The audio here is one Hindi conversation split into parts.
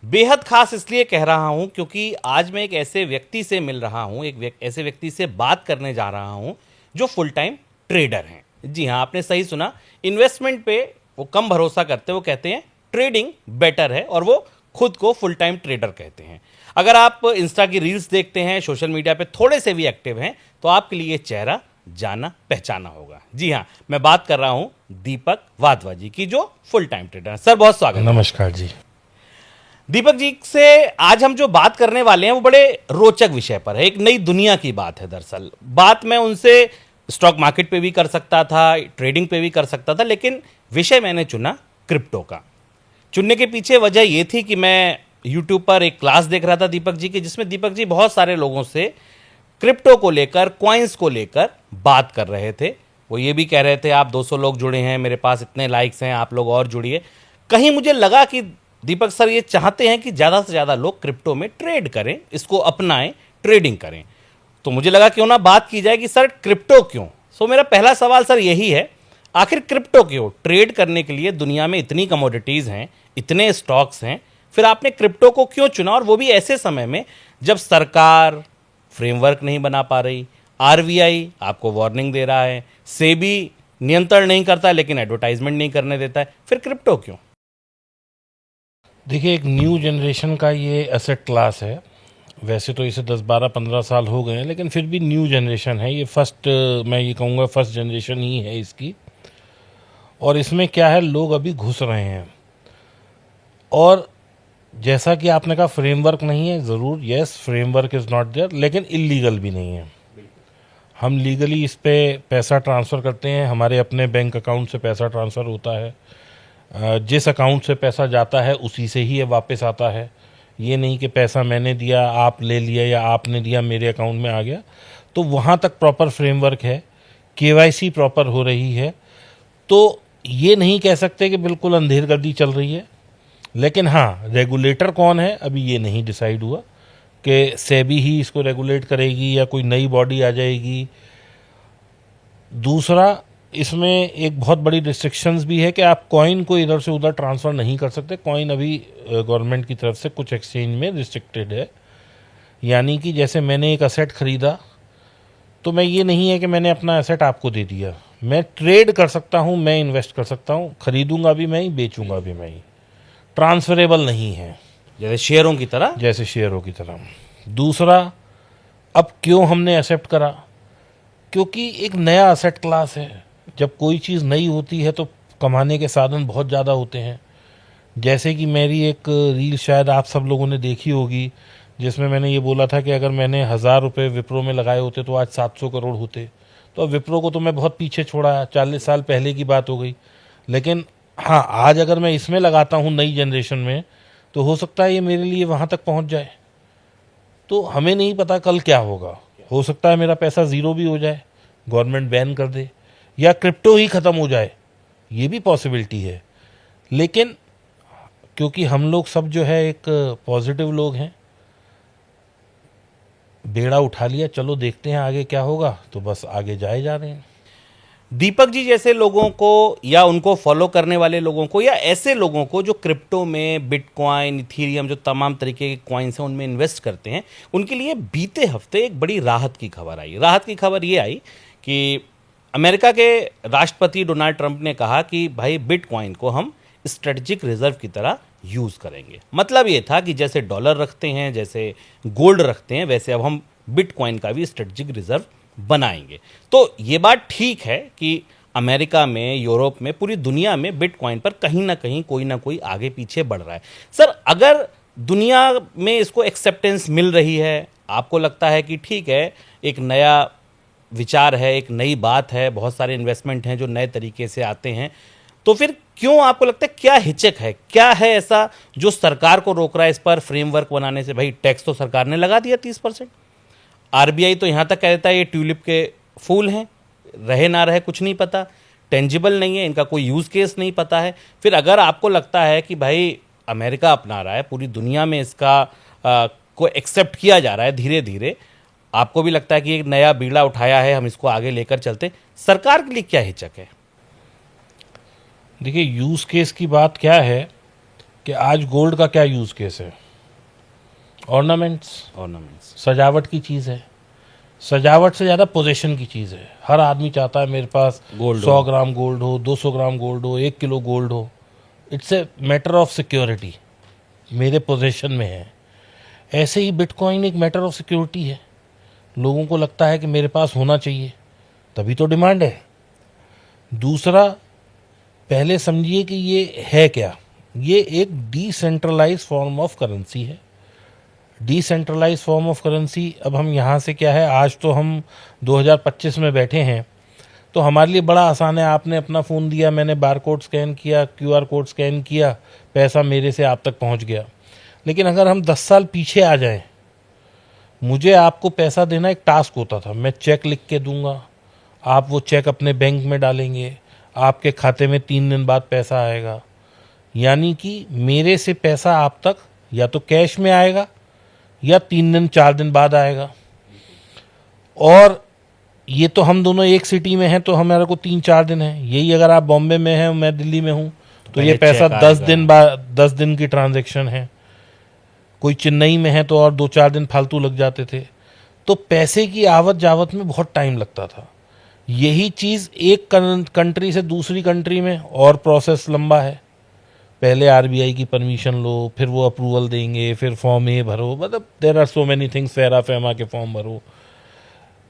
बेहद खास इसलिए कह रहा हूं क्योंकि आज मैं एक ऐसे व्यक्ति से मिल रहा हूं, ऐसे व्यक्ति से बात करने जा रहा हूं जो फुल टाइम ट्रेडर हैं। जी हां, आपने सही सुना। इन्वेस्टमेंट पे वो कम भरोसा करते हैं, वो कहते हैं ट्रेडिंग बेटर है और वो खुद को फुल टाइम ट्रेडर कहते हैं। अगर आप इंस्टा की रील्स देखते हैं, सोशल मीडिया पे थोड़े से भी एक्टिव हैं, तो आपके लिए चेहरा जाना पहचाना होगा। जी हाँ, मैं बात कर रहा हूं दीपक वाधवा जी की, जो फुल टाइम ट्रेडर हैं। सर, बहुत स्वागत है। नमस्कार जी। दीपक जी से आज हम जो बात करने वाले हैं वो बड़े रोचक विषय पर है। एक नई दुनिया की बात है। दरअसल बात मैं उनसे स्टॉक मार्केट पे भी कर सकता था, ट्रेडिंग पे भी कर सकता था, लेकिन विषय मैंने चुना क्रिप्टो का। चुनने के पीछे वजह ये थी कि मैं यूट्यूब पर एक क्लास देख रहा था दीपक जी की, जिसमें दीपक जी बहुत सारे लोगों से क्रिप्टो को लेकर, कॉइन्स को लेकर बात कर रहे थे। वो ये भी कह रहे थे आप 200 लोग जुड़े हैं, मेरे पास इतने लाइक्स हैं, आप लोग और जुड़िए। कहीं मुझे लगा कि दीपक सर ये चाहते हैं कि ज़्यादा से ज़्यादा लोग क्रिप्टो में ट्रेड करें, इसको अपनाएं, ट्रेडिंग करें। तो मुझे लगा क्यों ना बात की जाए कि सर क्रिप्टो क्यों। सो मेरा पहला सवाल सर यही है, आखिर क्रिप्टो क्यों? ट्रेड करने के लिए दुनिया में इतनी कमोडिटीज़ हैं, इतने स्टॉक्स हैं, फिर आपने क्रिप्टो को क्यों चुना, और वो भी ऐसे समय में जब सरकार फ्रेमवर्क नहीं बना पा रही, आरबीआई आपको वार्निंग दे रहा है, सेबी नियंत्रण नहीं करता लेकिन एडवर्टाइजमेंट नहीं करने देता है, फिर क्रिप्टो क्यों? देखिए, एक न्यू जनरेशन का ये एसेट क्लास है। वैसे तो इसे 10, 12, 15 साल हो गए हैं, लेकिन फिर भी न्यू जनरेशन है ये। मैं ये कहूँगा फर्स्ट जनरेशन ही है इसकी। और इसमें क्या है, लोग अभी घुस रहे हैं। और जैसा कि आपने कहा, फ्रेमवर्क नहीं है। ज़रूर, yes, framework is not there, लेकिन इलीगल भी नहीं है। हम लीगली इस पे पैसा ट्रांसफ़र करते हैं, हमारे अपने बैंक अकाउंट से पैसा ट्रांसफ़र होता है। जिस अकाउंट से पैसा जाता है उसी से ही ये वापस आता है। ये नहीं कि पैसा मैंने दिया, आप ले लिया, या आपने दिया मेरे अकाउंट में आ गया। तो वहाँ तक प्रॉपर फ्रेमवर्क है, केवाईसी प्रॉपर हो रही है। तो ये नहीं कह सकते कि बिल्कुल अंधेरगर्दी चल रही है। लेकिन हाँ, रेगुलेटर कौन है अभी ये नहीं डिसाइड हुआ कि सेबी ही इसको रेगुलेट करेगी या कोई नई बॉडी आ जाएगी। दूसरा, इसमें एक बहुत बड़ी रिस्ट्रिक्शंस भी है कि आप कॉइन को इधर से उधर ट्रांसफ़र नहीं कर सकते। कॉइन अभी गवर्नमेंट की तरफ से कुछ एक्सचेंज में रिस्ट्रिक्टेड है। यानी कि जैसे मैंने एक असेट ख़रीदा, तो मैं ये नहीं है कि मैंने अपना एसेट आपको दे दिया। मैं ट्रेड कर सकता हूँ, मैं इन्वेस्ट कर सकता हूँ, ख़रीदूँगा भी मैं ही, बेचूँगा भी मैं ही। ट्रांसफरेबल नहीं है, जैसे शेयरों की तरह। जैसे शेयरों की तरह। दूसरा, अब क्यों हमने एक्सेप्ट करा? क्योंकि एक नया असेट क्लास है। जब कोई चीज़ नई होती है तो कमाने के साधन बहुत ज़्यादा होते हैं। जैसे कि मेरी एक रील शायद आप सब लोगों ने देखी होगी, जिसमें मैंने ये बोला था कि अगर मैंने 1000 रुपये विप्रो में लगाए होते तो आज 700 करोड़ होते। तो अब विप्रो को तो मैं बहुत पीछे छोड़ा, 40 साल पहले की बात हो गई। लेकिन हाँ, आज अगर मैं इसमें लगाता हूँ नई जनरेशन में, तो हो सकता है ये मेरे लिए वहाँ तक पहुँच जाए। तो हमें नहीं पता कल क्या होगा। हो सकता है मेरा पैसा ज़ीरो भी हो जाए, गवर्नमेंट बैन कर दे, या क्रिप्टो ही ख़त्म हो जाए, ये भी पॉसिबिलिटी है। लेकिन क्योंकि हम लोग सब जो है एक पॉजिटिव लोग हैं, बेड़ा उठा लिया, चलो देखते हैं आगे क्या होगा, तो बस आगे जाए जा रहे हैं। दीपक जी जैसे लोगों को, या उनको फॉलो करने वाले लोगों को, या ऐसे लोगों को जो क्रिप्टो में, बिटकॉइन, इथीरियम, जो तमाम तरीके के कॉइन्स हैं उनमें इन्वेस्ट करते हैं, उनके लिए बीते हफ्ते एक बड़ी राहत की खबर आई। राहत की खबर ये आई कि अमेरिका के राष्ट्रपति डोनाल्ड ट्रंप ने कहा कि भाई बिटकॉइन को हम स्ट्रेटजिक रिजर्व की तरह यूज़ करेंगे। मतलब ये था कि जैसे डॉलर रखते हैं, जैसे गोल्ड रखते हैं, वैसे अब हम बिटकॉइन का भी स्ट्रेटजिक रिजर्व बनाएंगे। तो ये बात ठीक है कि अमेरिका में, यूरोप में, पूरी दुनिया में बिटकॉइन पर कहीं ना कहीं कोई ना कोई आगे पीछे बढ़ रहा है। सर, अगर दुनिया में इसको एक्सेप्टेंस मिल रही है, आपको लगता है कि ठीक है, एक नया विचार है, एक नई बात है, बहुत सारे इन्वेस्टमेंट हैं जो नए तरीके से आते हैं, तो फिर क्यों आपको लगता है, क्या हिचक है, क्या है ऐसा जो सरकार को रोक रहा है इस पर फ्रेमवर्क बनाने से? भाई, टैक्स तो सरकार ने लगा दिया 30%। आरबीआई तो यहाँ तक कह देता है ये ट्यूलिप के फूल हैं, रहे ना रहे कुछ नहीं पता, टेंजिबल नहीं है, इनका कोई यूज़ केस नहीं पता है। फिर अगर आपको लगता है कि भाई अमेरिका अपना रहा है, पूरी दुनिया में इसका को एक्सेप्ट किया जा रहा है धीरे धीरे, आपको भी लगता है कि एक नया बीड़ा उठाया है, हम इसको आगे लेकर चलते, सरकार के लिए क्या हिचक है? देखिए, यूज़ केस की बात क्या है कि आज गोल्ड का क्या यूज केस है? ऑर्नामेंट्स, सजावट की चीज है। सजावट से ज्यादा पोजेशन की चीज है। हर आदमी चाहता है मेरे पास गोल्ड 100 ग्राम गोल्ड हो, 200 ग्राम गोल्ड हो, 1 किलो गोल्ड हो। It's a matter of security, मेरे पोजेशन में है। ऐसे ही बिटकॉइन एक मैटर ऑफ सिक्योरिटी है। लोगों को लगता है कि मेरे पास होना चाहिए, तभी तो डिमांड है। दूसरा, पहले समझिए कि ये है क्या। ये एक डिसेंट्रलाइज फॉर्म ऑफ करेंसी है। डिसेंट्रलाइज फॉर्म ऑफ करेंसी, अब हम यहाँ से क्या है, आज तो हम 2025 में बैठे हैं, तो हमारे लिए बड़ा आसान है। आपने अपना फ़ोन दिया, मैंने बार कोड स्कैन किया, QR कोड स्कैन किया, पैसा मेरे से आप तक पहुँच गया। लेकिन अगर हम 10 साल पीछे आ जाएं, मुझे आपको पैसा देना एक टास्क होता था। मैं चेक लिख के दूंगा, आप वो चेक अपने बैंक में डालेंगे, आपके खाते में 3 दिन बाद पैसा आएगा। यानी कि मेरे से पैसा आप तक या तो कैश में आएगा या 3 दिन 4 दिन बाद आएगा। और ये तो हम दोनों एक सिटी में हैं, तो हमारे को 3-4 दिन है। यही अगर आप बॉम्बे में हैं, मैं दिल्ली में हूँ, तो ये पैसा 10 दिन की ट्रांजैक्शन है। कोई चेन्नई में है तो और 2-4 दिन फालतू लग जाते थे। तो पैसे की आवत जावत में बहुत टाइम लगता था। यही चीज़ एक कंट्री से दूसरी कंट्री में और प्रोसेस लंबा है। पहले RBI की परमिशन लो, फिर वो अप्रूवल देंगे, फिर फॉर्म ए भरो, मतलब there are so many things, FERA FEMA के फॉर्म भरो,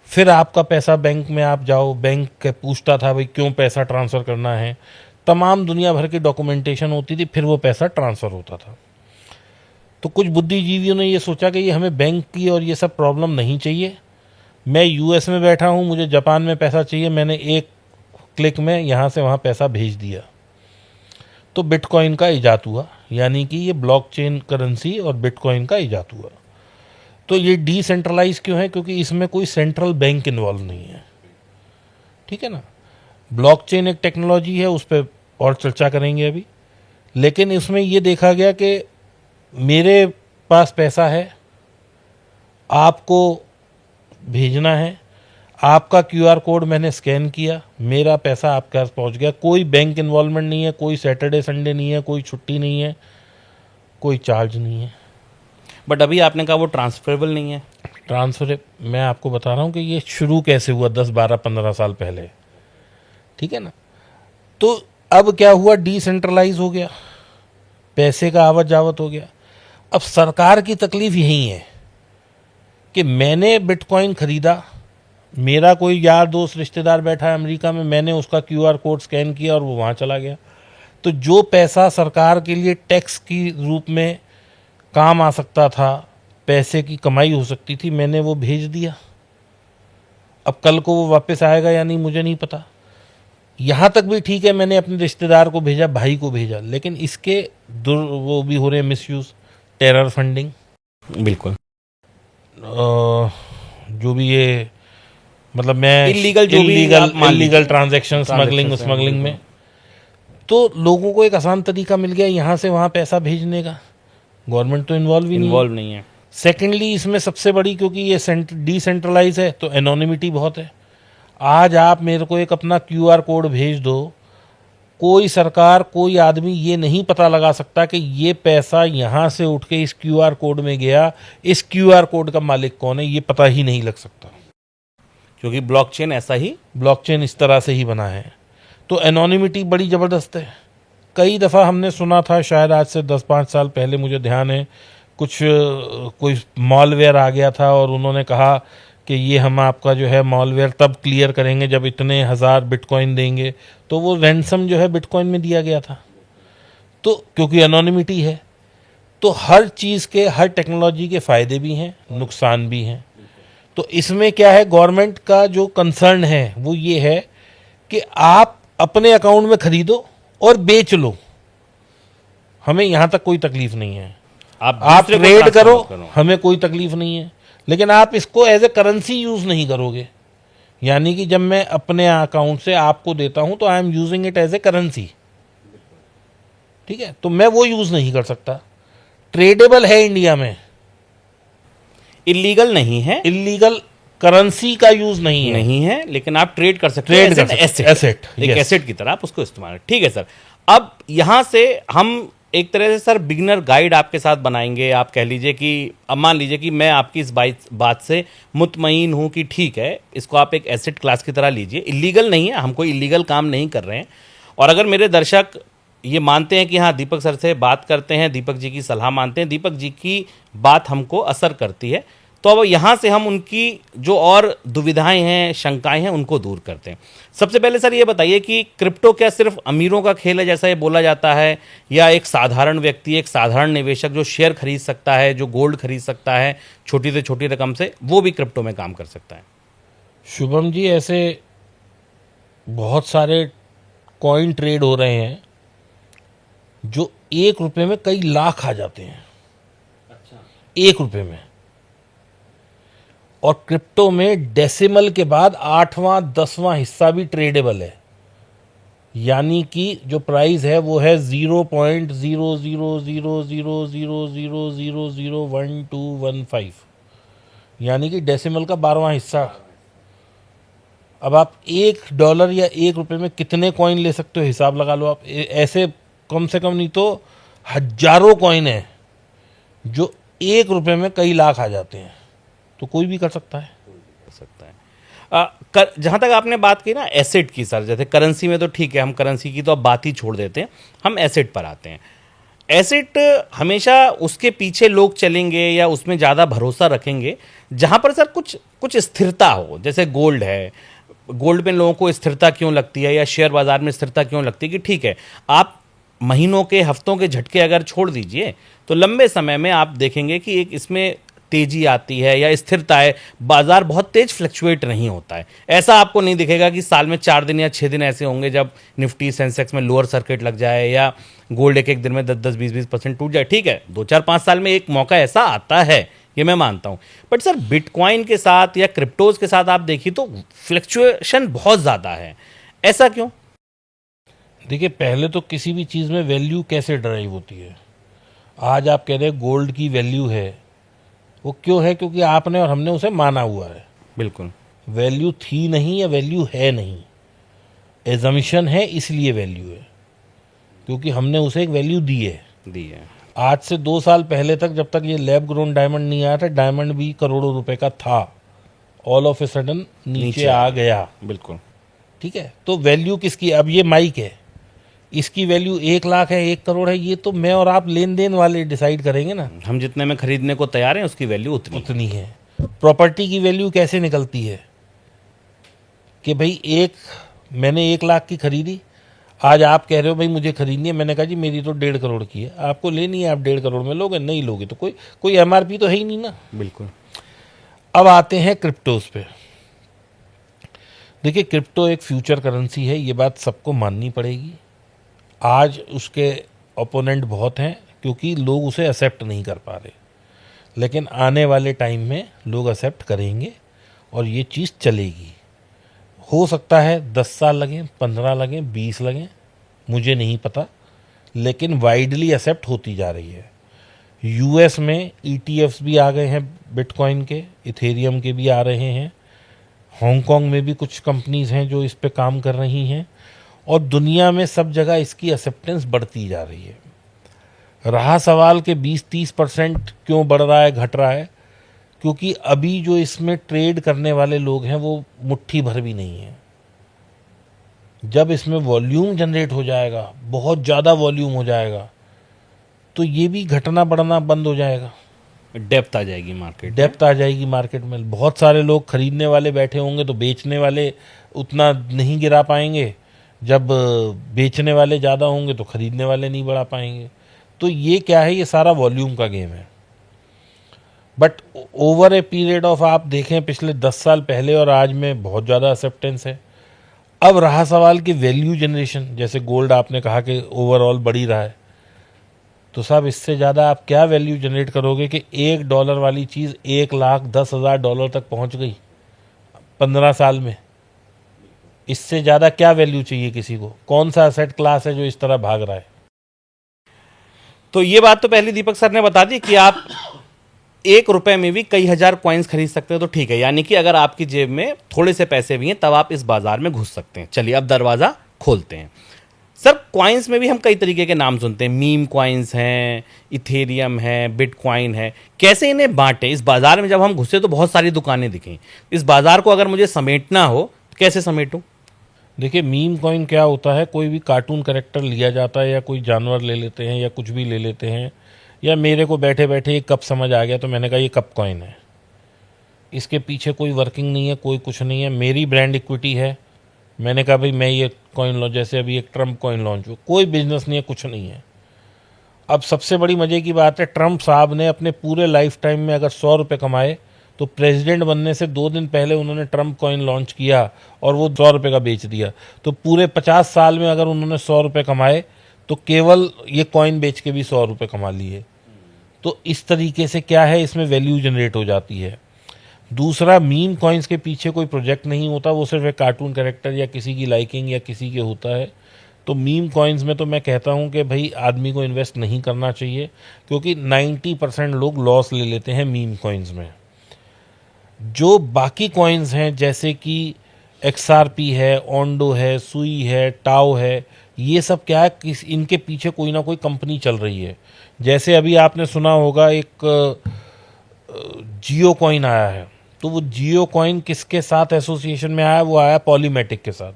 फिर आपका पैसा बैंक में आप जाओ, बैंक पूछता था भाई क्यों पैसा ट्रांसफ़र करना है, तमाम दुनिया भर की डॉक्यूमेंटेशन होती थी, फिर वो पैसा ट्रांसफ़र होता था। तो कुछ बुद्धिजीवियों ने ये सोचा कि ये हमें बैंक की और ये सब प्रॉब्लम नहीं चाहिए। मैं US में बैठा हूँ, मुझे जापान में पैसा चाहिए, मैंने एक क्लिक में यहाँ से वहाँ पैसा भेज दिया। तो बिटकॉइन का इजाद हुआ, यानी कि ये ब्लॉकचेन करेंसी और बिटकॉइन का इजाद हुआ। तो ये डिसेंट्रलाइज क्यों है? क्योंकि इसमें कोई सेंट्रल बैंक इन्वॉल्व नहीं है। ठीक है ना। ब्लॉकचेन एक टेक्नोलॉजी है, उस पर और चर्चा करेंगे अभी। लेकिन इसमें ये देखा गया कि मेरे पास पैसा है, आपको भेजना है, आपका QR कोड मैंने स्कैन किया, मेरा पैसा आपके पास पहुंच गया। कोई बैंक इन्वॉल्वमेंट नहीं है, कोई सैटरडे संडे नहीं है, कोई छुट्टी नहीं है, कोई चार्ज नहीं है। बट अभी आपने कहा वो ट्रांसफरेबल नहीं है। ट्रांसफर, मैं आपको बता रहा हूँ कि ये शुरू कैसे हुआ 10, 12, 15 साल पहले। ठीक है ना। तो अब क्या हुआ, डिसेंट्रलाइज हो गया, पैसे का आवत जावत हो गया। अब सरकार की तकलीफ यही है कि मैंने बिटकॉइन खरीदा, मेरा कोई यार दोस्त रिश्तेदार बैठा है अमेरिका में, मैंने उसका QR कोड स्कैन किया और वो वहाँ चला गया। तो जो पैसा सरकार के लिए टैक्स की रूप में काम आ सकता था, पैसे की कमाई हो सकती थी, मैंने वो भेज दिया। अब कल को वो वापस आएगा या नहीं मुझे नहीं पता। यहाँ तक भी ठीक है, मैंने अपने रिश्तेदार को भेजा, भाई को भेजा, लेकिन इसके वो भी हो रहे हैं मिसयूज, टेरर फंडिंग। बिल्कुल। जो भी ये मतलब मैं इलीगल ट्रांजैक्शन, स्मगलिंग में, तो लोगों को एक आसान तरीका मिल गया यहाँ से वहाँ पैसा भेजने का। गवर्नमेंट तो इन्वॉल्व नहीं है। सेकेंडली इसमें सबसे बड़ी, क्योंकि ये डिसेंट्रलाइज है तो एनोनिमिटी बहुत है। आज आप मेरे को एक अपना QR कोड भेज दो, कोई सरकार, कोई आदमी ये नहीं पता लगा सकता कि ये पैसा यहाँ से उठ के इस QR कोड में गया, इस QR कोड का मालिक कौन है, ये पता ही नहीं लग सकता। क्योंकि ब्लॉकचेन इस तरह से ही बना है। तो एनोनिमिटी बड़ी ज़बरदस्त है। कई दफ़ा हमने सुना था, शायद आज से 10-5 साल पहले मुझे ध्यान है, कोई मॉलवेयर आ गया था और उन्होंने कहा कि ये हम आपका जो है मॉलवेयर तब क्लियर करेंगे जब इतने हज़ार बिटकॉइन देंगे। तो वो रैंसम जो है बिटकॉइन में दिया गया था। तो क्योंकि एनोनिमिटी है, तो हर चीज़ के, हर टेक्नोलॉजी के फ़ायदे भी हैं, नुकसान भी हैं। तो इसमें क्या है, गवर्नमेंट का जो कंसर्न है वो ये है कि आप अपने अकाउंट में खरीदो और बेच लो, हमें यहाँ तक कोई तकलीफ नहीं है। आप ट्रेड करो, हमें कोई तकलीफ नहीं है। लेकिन आप इसको एज ए करेंसी यूज नहीं करोगे। यानी कि जब मैं अपने अकाउंट से आपको देता हूं तो I am using it as a currency. ठीक है, तो मैं वो यूज नहीं कर सकता। ट्रेडेबल है इंडिया में, इलीगल नहीं है, इलीगल करेंसी का यूज नहीं है, लेकिन आप ट्रेड कर सकते हैं, एसेट, एक एसेट की तरह आप उसको इस्तेमाल। ठीक है सर। अब यहां से हम एक तरह से सर बिगिनर गाइड आपके साथ बनाएंगे। आप कह लीजिए कि अब मान लीजिए कि मैं आपकी इस बात से मुतमईन हूँ कि ठीक है, इसको आप एक एसेट क्लास की तरह लीजिए, इलीगल नहीं है, हम कोई इलीगल काम नहीं कर रहे हैं। और अगर मेरे दर्शक ये मानते हैं कि हाँ दीपक सर से बात करते हैं, दीपक जी की सलाह मानते हैं, दीपक जी की बात हमको असर करती है, तो अब यहाँ से हम उनकी जो और दुविधाएं हैं, शंकाएं हैं, उनको दूर करते हैं। सबसे पहले सर ये बताइए कि क्रिप्टो क्या सिर्फ अमीरों का खेल है जैसा ये बोला जाता है, या एक साधारण व्यक्ति, एक साधारण निवेशक जो शेयर खरीद सकता है, जो गोल्ड खरीद सकता है छोटी से छोटी रकम से, वो भी क्रिप्टो में काम कर सकता है? शुभम जी, ऐसे बहुत सारे कॉइन ट्रेड हो रहे हैं जो 1 रुपए में कई लाख आ जाते हैं। अच्छा। 1 रुपए में। और क्रिप्टो में डेसिमल के बाद 8वां 10वां हिस्सा भी ट्रेडेबल है, यानी कि जो प्राइस है वो है 0.000000001215, यानी कि डेसिमल का 12वां हिस्सा। अब आप $1 या 1 रुपए में कितने कॉइन ले सकते हो, हिसाब लगा लो आप। ऐसे कम से कम नहीं तो हजारों कॉइन है जो 1 रुपए में कई लाख आ जाते हैं। तो कोई भी कर सकता है। जहाँ तक आपने बात की ना एसेट की सर, जैसे करेंसी में तो ठीक है, हम करेंसी की तो अब बात ही छोड़ देते हैं, हम एसेट पर आते हैं। एसेट हमेशा उसके पीछे लोग चलेंगे या उसमें ज़्यादा भरोसा रखेंगे जहाँ पर सर कुछ स्थिरता हो। जैसे गोल्ड है, गोल्ड में लोगों को स्थिरता क्यों लगती है, या शेयर बाजार में स्थिरता क्यों लगती है कि ठीक है, आप महीनों के, हफ्तों के झटके अगर छोड़ दीजिए तो लंबे समय में आप देखेंगे कि एक इसमें तेजी आती है या स्थिरता है, बाजार बहुत तेज फ्लक्चुएट नहीं होता है। ऐसा आपको नहीं दिखेगा कि साल में 4 दिन या 6 दिन ऐसे होंगे जब निफ्टी सेंसेक्स में लोअर सर्किट लग जाए या गोल्ड एक दिन में 10-10, 20-20% टूट जाए। ठीक है, 2-4-5 साल में एक मौका ऐसा आता है, ये मैं मानता हूं। बट सर बिटकॉइन के साथ या क्रिप्टोज के साथ आप देखिए तो फ्लक्चुएशन बहुत ज़्यादा है, ऐसा क्यों? देखिए, पहले तो किसी भी चीज़ में वैल्यू कैसे ड्राइव होती है। आज आप कह रहे हैं गोल्ड की वैल्यू है, वो क्यों है? क्योंकि आपने और हमने उसे माना हुआ है। बिल्कुल। वैल्यू थी नहीं या वैल्यू है नहीं, एजम्पशन है, इसलिए वैल्यू है, क्योंकि हमने उसे एक वैल्यू दी है। आज से 2 साल पहले तक, जब तक ये लैब ग्रोन डायमंड नहीं आया था, डायमंड भी करोड़ों रुपए का था, ऑल ऑफ ए सडन नीचे आ गया। बिल्कुल। ठीक है, तो वैल्यू किसकी? अब ये माइक है, इसकी वैल्यू 1 लाख है, 1 करोड़ है, ये तो मैं और आप लेन देन वाले डिसाइड करेंगे ना। हम जितने में खरीदने को तैयार हैं उसकी वैल्यू उतनी है। प्रॉपर्टी की वैल्यू कैसे निकलती है कि भाई मैंने 1 लाख की खरीदी, आज आप कह रहे हो भाई मुझे खरीदनी है, मैंने कहा जी मेरी तो 1.5 करोड़ की है, आपको लेनी है, आप 1.5 करोड़ में लोगे, नहीं लोगे तो कोई एमआरपी तो है ही नहीं ना। बिल्कुल। अब आते हैं क्रिप्टोज पे। देखिए, क्रिप्टो एक फ्यूचर करेंसी है, ये बात सबको माननी पड़ेगी। आज उसके ओपोनेंट बहुत हैं क्योंकि लोग उसे एक्सेप्ट नहीं कर पा रहे, लेकिन आने वाले टाइम में लोग एक्सेप्ट करेंगे और ये चीज़ चलेगी। हो सकता है 10 साल लगें, 15 लगें, 20 लगें, मुझे नहीं पता, लेकिन वाइडली एक्सेप्ट होती जा रही है। यूएस में ETFs भी आ गए हैं बिटकॉइन के, इथेरियम के भी आ रहे हैं। हांगकांग में भी कुछ कंपनीज हैं जो इस पे काम कर रही हैं, और दुनिया में सब जगह इसकी एक्सेप्टेंस बढ़ती जा रही है। रहा सवाल कि 20-30% क्यों बढ़ रहा है, घट रहा है, क्योंकि अभी जो इसमें ट्रेड करने वाले लोग हैं वो मुट्ठी भर भी नहीं है। जब इसमें वॉल्यूम जनरेट हो जाएगा, बहुत ज़्यादा वॉल्यूम हो जाएगा, तो ये भी घटना बढ़ना बंद हो जाएगा। डेप्थ आ जाएगी मार्केट में। बहुत सारे लोग खरीदने वाले बैठे होंगे तो बेचने वाले उतना नहीं गिरा पाएंगे, जब बेचने वाले ज़्यादा होंगे तो खरीदने वाले नहीं बढ़ा पाएंगे। तो ये क्या है, ये सारा वॉल्यूम का गेम है। But over a period of, आप देखें पिछले 10 साल पहले और आज में बहुत ज़्यादा एक्सेप्टेंस है। अब रहा सवाल कि वैल्यू जनरेशन, जैसे गोल्ड आपने कहा कि ओवरऑल बढ़ ही रहा है, तो साहब इससे ज़्यादा आप क्या वैल्यू जनरेट करोगे कि $1 वाली चीज़ $1,10,000 तक पहुंच गई 15 साल में। इससे ज़्यादा क्या वैल्यू चाहिए किसी को? कौन सा एसेट क्लास है जो इस तरह भाग रहा है? तो ये बात तो पहले दीपक सर ने बता दी कि आप 1 रुपए में भी कई हजार कॉइन्स खरीद सकते हो, तो ठीक है, यानी कि अगर आपकी जेब में थोड़े से पैसे भी हैं तब आप इस बाजार में घुस सकते हैं। चलिए अब दरवाजा खोलते हैं। सर कॉइन्स में भी हम कई तरीके के नाम सुनते हैं, मीम कॉइन्स हैं, इथेरियम है, बिटकॉइन है। कैसे इन्हें बांटे? इस बाजार में जब हम घुसे तो बहुत सारी दुकानें दिखी। इस बाजार को अगर मुझे समेटना हो तो कैसे समेटूं? देखिए, मीम कॉइन क्या होता है, कोई भी कार्टून कैरेक्टर लिया जाता है या कोई जानवर ले लेते हैं या कुछ भी ले लेते हैं, या मेरे को बैठे बैठे एक कप समझ आ गया तो मैंने कहा ये कप कॉइन है। इसके पीछे कोई वर्किंग नहीं है, कोई कुछ नहीं है, मेरी ब्रांड इक्विटी है। मैंने कहा भाई मैं ये कॉइन लॉन्च, जैसे अभी एक ट्रम्प कॉइन लॉन्च हुआ, कोई बिजनेस नहीं है, कुछ नहीं है। अब सबसे बड़ी मजे की बात है, ट्रम्प साहब ने अपने पूरे लाइफ टाइम में अगर 100 रुपये कमाए तो प्रेसिडेंट बनने से 2 दिन पहले उन्होंने ट्रम्प कॉइन लॉन्च किया और वो 100 रुपये का बेच दिया। तो पूरे 50 साल में अगर उन्होंने 100 रुपये कमाए तो केवल ये कॉइन बेच के भी 100 रुपये कमा लिए। तो इस तरीके से क्या है, इसमें वैल्यू जनरेट हो जाती है। दूसरा, मीम कॉइन्स के पीछे कोई प्रोजेक्ट नहीं होता, वो सिर्फ एक कार्टून कैरेक्टर या किसी की लाइकिंग या किसी के होता है। तो मीम कॉइन्स में तो मैं कहता हूँ कि भाई आदमी को इन्वेस्ट नहीं करना चाहिए, क्योंकि 90% लोग लॉस ले लेते हैं मीम कॉइन्स में। जो बाकी कॉइन्स हैं जैसे कि XRP है, ओंडो है, सुई है, टाओ है, ये सब क्या है, इनके पीछे कोई ना कोई कंपनी चल रही है। जैसे अभी आपने सुना होगा एक जियो कॉइन आया है, तो वो जियो कॉइन किसके साथ एसोसिएशन में आया? वो आया पॉलीमेटिक के साथ।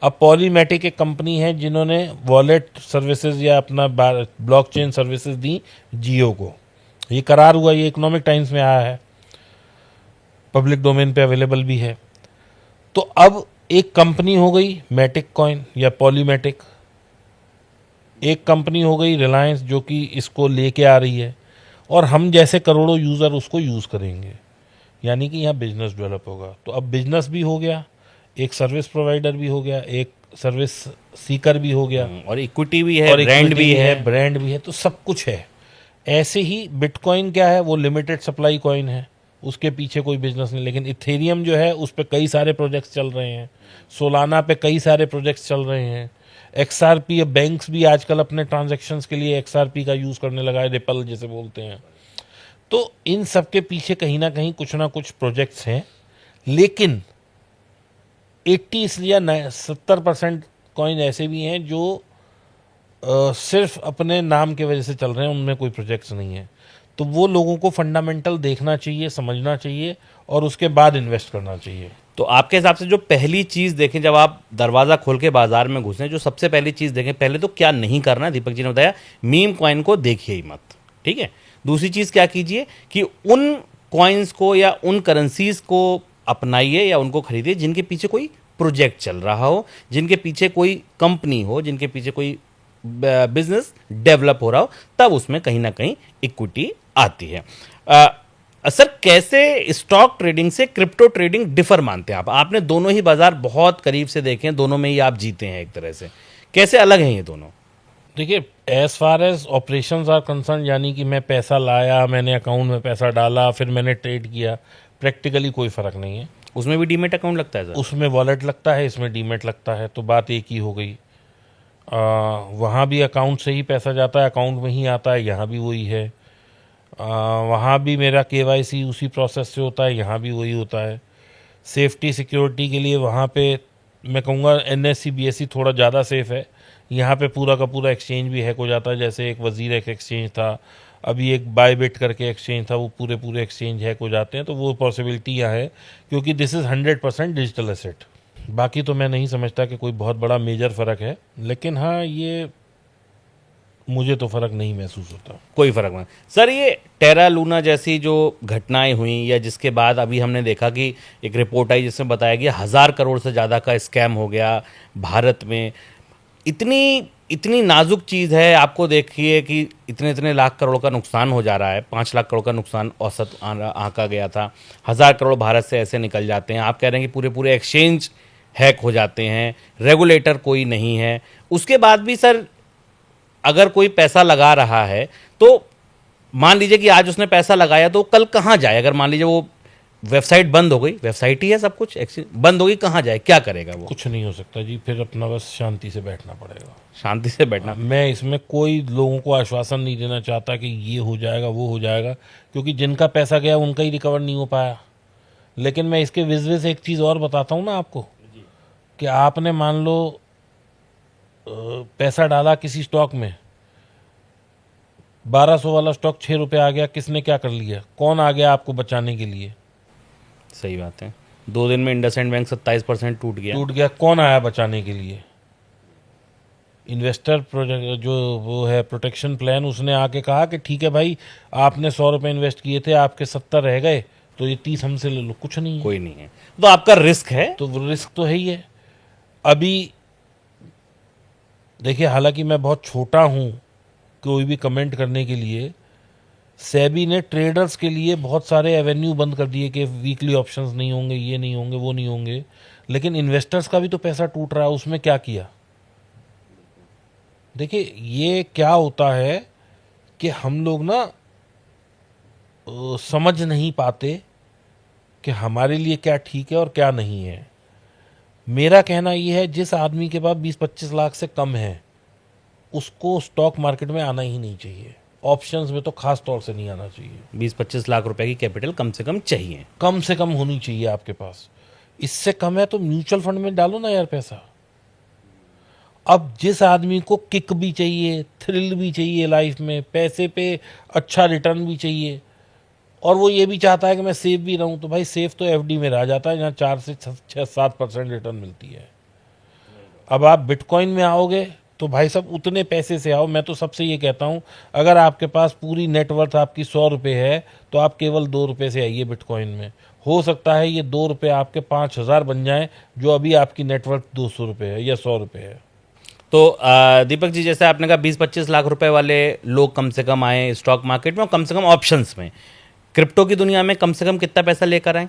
अब पॉलीमेटिक एक कंपनी है जिन्होंने वॉलेट सर्विसेज या अपना ब्लॉकचेन सर्विसेज दी जियो को। ये करार हुआ, ये इकोनॉमिक टाइम्स में आया है, पब्लिक डोमेन पे अवेलेबल भी है। तो अब एक कंपनी हो गई मैटिक कॉइन या पॉलीमेटिक, एक कंपनी हो गई रिलायंस जो कि इसको लेके आ रही है, और हम जैसे करोड़ों यूज़र उसको यूज़ करेंगे, यानी कि यहाँ बिजनेस डेवलप होगा। तो अब बिजनेस भी हो गया, एक सर्विस प्रोवाइडर भी हो गया, एक सर्विस सीकर भी हो गया, और इक्विटी भी है, ब्रांड भी है, ब्रांड भी है, तो सब कुछ है। ऐसे ही बिटकॉइन क्या है, वो लिमिटेड सप्लाई कॉइन है, उसके पीछे कोई बिजनेस नहीं। लेकिन इथेरियम जो है उस पर कई सारे प्रोजेक्ट्स चल रहे हैं, सोलाना पे कई सारे प्रोजेक्ट्स चल रहे हैं, XRP, बैंक्स भी आजकल अपने ट्रांजैक्शंस के लिए XRP का यूज़ करने लगा है, रिपल जिसे बोलते हैं। तो इन सब के पीछे कहीं ना कुछ प्रोजेक्ट्स हैं, लेकिन 80 या 70% कॉइन ऐसे भी हैं जो सिर्फ अपने नाम की वजह से चल रहे हैं, उनमें कोई प्रोजेक्ट्स नहीं है। तो वो लोगों को फंडामेंटल देखना चाहिए, समझना चाहिए, और उसके बाद इन्वेस्ट करना चाहिए। तो आपके हिसाब से जो पहली चीज़ देखें जब आप दरवाज़ा खोल के बाजार में घुसें, जो सबसे पहली चीज़ देखें, पहले तो क्या नहीं करना है, दीपक जी ने बताया मीम कॉइन को देखिए ही मत, ठीक है। दूसरी चीज़ क्या कीजिए कि उन कॉइन्स को या उन करेंसीज को अपनाइए या उनको खरीदिए जिनके पीछे कोई प्रोजेक्ट चल रहा हो, जिनके पीछे कोई कंपनी हो, जिनके पीछे कोई बिजनेस डेवलप हो रहा हो, तब उसमें कहीं ना कहीं इक्विटी आती है। सर कैसे स्टॉक ट्रेडिंग से क्रिप्टो ट्रेडिंग डिफर मानते हैं आप? आपने दोनों ही बाजार बहुत करीब से देखे हैं, दोनों में ही आप जीते हैं एक तरह से, कैसे अलग हैं ये दोनों? देखिए, as far as operations are concerned, यानी कि मैं पैसा लाया, मैंने अकाउंट में पैसा डाला, फिर मैंने ट्रेड किया, प्रैक्टिकली कोई फ़र्क नहीं है। उसमें भी डीमेट अकाउंट लगता है सर? उसमें वॉलेट लगता है, इसमें डीमेट लगता है, तो बात एक ही हो गई। वहाँ भी अकाउंट से ही पैसा जाता है, अकाउंट में ही आता है, यहाँ भी वही है। वहाँ भी मेरा KYC उसी प्रोसेस से होता है, यहाँ भी वही होता है। सेफ्टी सिक्योरिटी के लिए वहाँ पे मैं कहूँगा NSE BSE थोड़ा ज़्यादा सेफ है। यहाँ पे पूरा का पूरा एक्सचेंज भी हैक हो जाता है, जैसे एक वजीर एक एक्सचेंज था, अभी एक बायबिट करके एक्सचेंज था, वो पूरे एक्सचेंज हैक हो जाते हैं। तो वो पॉसिबिलिटी यहाँ है, क्योंकि दिस इज़ 100% डिजिटल एसेट। बाकी तो मैं नहीं समझता कि कोई बहुत बड़ा मेजर फ़र्क है, लेकिन हाँ, ये मुझे तो फ़र्क नहीं महसूस होता। कोई फर्क नहीं सर। ये टेरा लूना जैसी जो घटनाएं हुई, या जिसके बाद अभी हमने देखा कि एक रिपोर्ट आई जिसमें बताया गया 1000 करोड़ से ज़्यादा का स्कैम हो गया भारत में। इतनी नाजुक चीज़ है, आपको देखिए कि इतने लाख करोड़ का नुकसान हो जा रहा है, 5 लाख करोड़ का नुकसान औसत आंका गया था। 1000 करोड़ भारत से ऐसे निकल जाते हैं। आप कह रहे हैं कि पूरे एक्सचेंज हैक हो जाते हैं, रेगुलेटर कोई नहीं है। उसके बाद भी सर अगर कोई पैसा लगा रहा है तो मान लीजिए कि आज उसने पैसा लगाया, तो कल कहाँ जाए? अगर मान लीजिए वो वेबसाइट बंद हो गई, वेबसाइट ही है सब कुछ, बंद हो गई, कहाँ जाए, क्या करेगा वो? कुछ नहीं हो सकता जी, फिर अपना बस शांति से बैठना पड़ेगा। शांति से बैठना। मैं इसमें कोई लोगों को आश्वासन नहीं देना चाहता कि ये हो जाएगा वो हो जाएगा, क्योंकि जिनका पैसा गया उनका ही रिकवर नहीं हो पाया। लेकिन मैं इसके विजवे से एक चीज़ और बताता हूँ ना आपको, कि आपने मान लो पैसा डाला किसी स्टॉक में, 1200 वाला स्टॉक 6 रुपये आ गया, किसने क्या कर लिया? कौन आ गया आपको बचाने के लिए? सही बात है। 2 दिन में इंडसइंड बैंक 27% टूट गया। टूट गया, कौन आया बचाने के लिए? इन्वेस्टर जो वो है प्रोटेक्शन प्लान, उसने आके कहा कि ठीक है भाई, आपने 100 रुपये इन्वेस्ट किए थे, आपके 70 रह गए, तो ये 30 हमसे ले लो। कुछ नहीं है, कोई नहीं है, तो आपका रिस्क है। तो रिस्क तो है ही है। अभी देखिए, हालांकि मैं बहुत छोटा हूँ कोई भी कमेंट करने के लिए, सेबी ने ट्रेडर्स के लिए बहुत सारे एवेन्यू बंद कर दिए कि वीकली ऑप्शंस नहीं होंगे, ये नहीं होंगे, वो नहीं होंगे, लेकिन इन्वेस्टर्स का भी तो पैसा टूट रहा है, उसमें क्या किया? देखिए, ये क्या होता है कि हम लोग ना समझ नहीं पाते कि हमारे लिए क्या ठीक है और क्या नहीं है। मेरा कहना ये है, जिस आदमी के पास 20-25 लाख से कम है, उसको स्टॉक मार्केट में आना ही नहीं चाहिए। ऑप्शंस में तो खास तौर से नहीं आना चाहिए। 20-25 लाख रुपए की कैपिटल कम से कम चाहिए। कम से कम होनी चाहिए आपके पास। इससे कम है तो म्यूचुअल फंड में डालो ना यार पैसा। अब जिस आदमी को किक भी चाहिए, थ्रिल भी चाहिए लाइफ में, पैसे पे अच्छा रिटर्न भी चाहिए, और वो ये भी चाहता है कि मैं सेफ भी रहूं, तो भाई सेफ तो एफडी में रह जाता है, जहाँ 4 से 6-7% रिटर्न मिलती है। अब आप बिटकॉइन में आओगे तो भाई साहब उतने पैसे से आओ। मैं तो सबसे ये कहता हूं, अगर आपके पास पूरी नेटवर्थ आपकी 100 रुपये है, तो आप केवल 2 रुपये से आइए बिटकॉइन में। हो सकता है ये 2 रुपये आपके 5000 बन जाएं, जो अभी आपकी नेटवर्थ 200 रुपये है या 100 रुपये है। तो दीपक जी, जैसे आपने कहा 20-25 लाख रुपए वाले लोग कम से कम आए स्टॉक मार्केट में, और कम से कम ऑप्शंस में, क्रिप्टो की दुनिया में कम से कम कितना पैसा लेकर आए?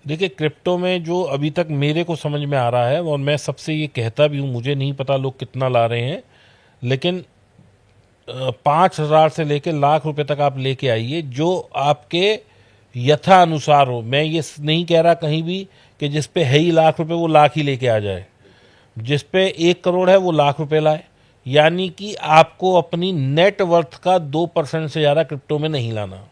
देखिए, क्रिप्टो में जो अभी तक मेरे को समझ में आ रहा है, और मैं सबसे ये कहता भी हूँ, मुझे नहीं पता लोग कितना ला रहे हैं, लेकिन 5,000 से लेके लाख रुपए तक आप लेके आइए, जो आपके यथा अनुसार हो। मैं ये नहीं कह रहा कहीं भी कि जिस पे है ही लाख रुपए वो लाख ही लेके आ जाए। जिस पे 1 करोड़ है वो लाख रुपए लाए, यानी कि आपको अपनी नेट वर्थ का 2% से ज़्यादा क्रिप्टो में नहीं लाना।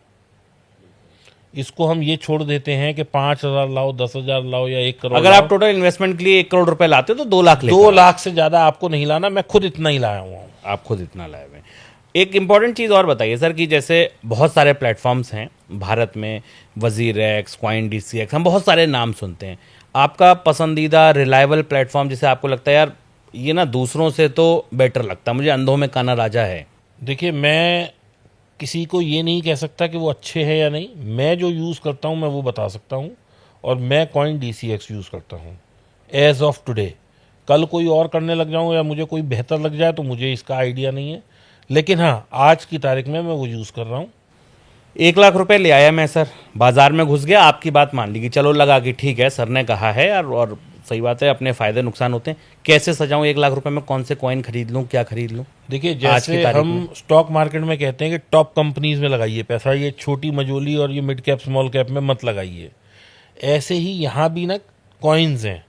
इसको हम ये छोड़ देते हैं कि 5,000 लाओ, 10,000 लाओ या 1 करोड़। अगर आप टोटल इन्वेस्टमेंट के लिए 1 करोड़ रुपए लाते हो तो 2 लाख 2 लाख से ज़्यादा आपको नहीं लाना। मैं खुद इतना ही लाया हुआ हूँ। आप खुद इतना लाए हुए हैं। एक इंपॉर्टेंट चीज़ और बताइए सर, कि जैसे बहुत सारे प्लेटफॉर्म्स हैं भारत में, वजीर एक्स, कॉइन DCX, हम बहुत सारे नाम सुनते हैं। आपका पसंदीदा रिलायबल प्लेटफॉर्म जिसे आपको लगता है यार ये ना दूसरों से तो बेटर लगता है, मुझे अंधों में काना राजा है? देखिए, मैं किसी को ये नहीं कह सकता कि वो अच्छे हैं या नहीं। मैं जो यूज़ करता हूँ मैं वो बता सकता हूँ, और मैं कॉइन DCX यूज़ करता हूँ एज ऑफ टुडे। कल कोई और करने लग जाऊँ या मुझे कोई बेहतर लग जाए तो मुझे इसका आइडिया नहीं है, लेकिन हाँ, आज की तारीख में मैं वो यूज़ कर रहा हूँ। 1 लाख रुपए ले आया मैं सर, बाजार में घुस गया, आपकी बात मान ली कि चलो लगा कि ठीक है सर ने कहा है यार, और सही बात है, अपने फायदे नुकसान होते हैं। कैसे सजाऊं 1 लाख रुपए में? कौन से कॉइन खरीद लूं, क्या खरीद लूं? देखिए, जैसे हम स्टॉक मार्केट में कहते हैं कि टॉप कंपनीज में लगाइए पैसा, ये छोटी मजोली और ये मिड कैप स्मॉल कैप में मत लगाइए। ऐसे ही यहाँ भी ना कॉइन्स हैं।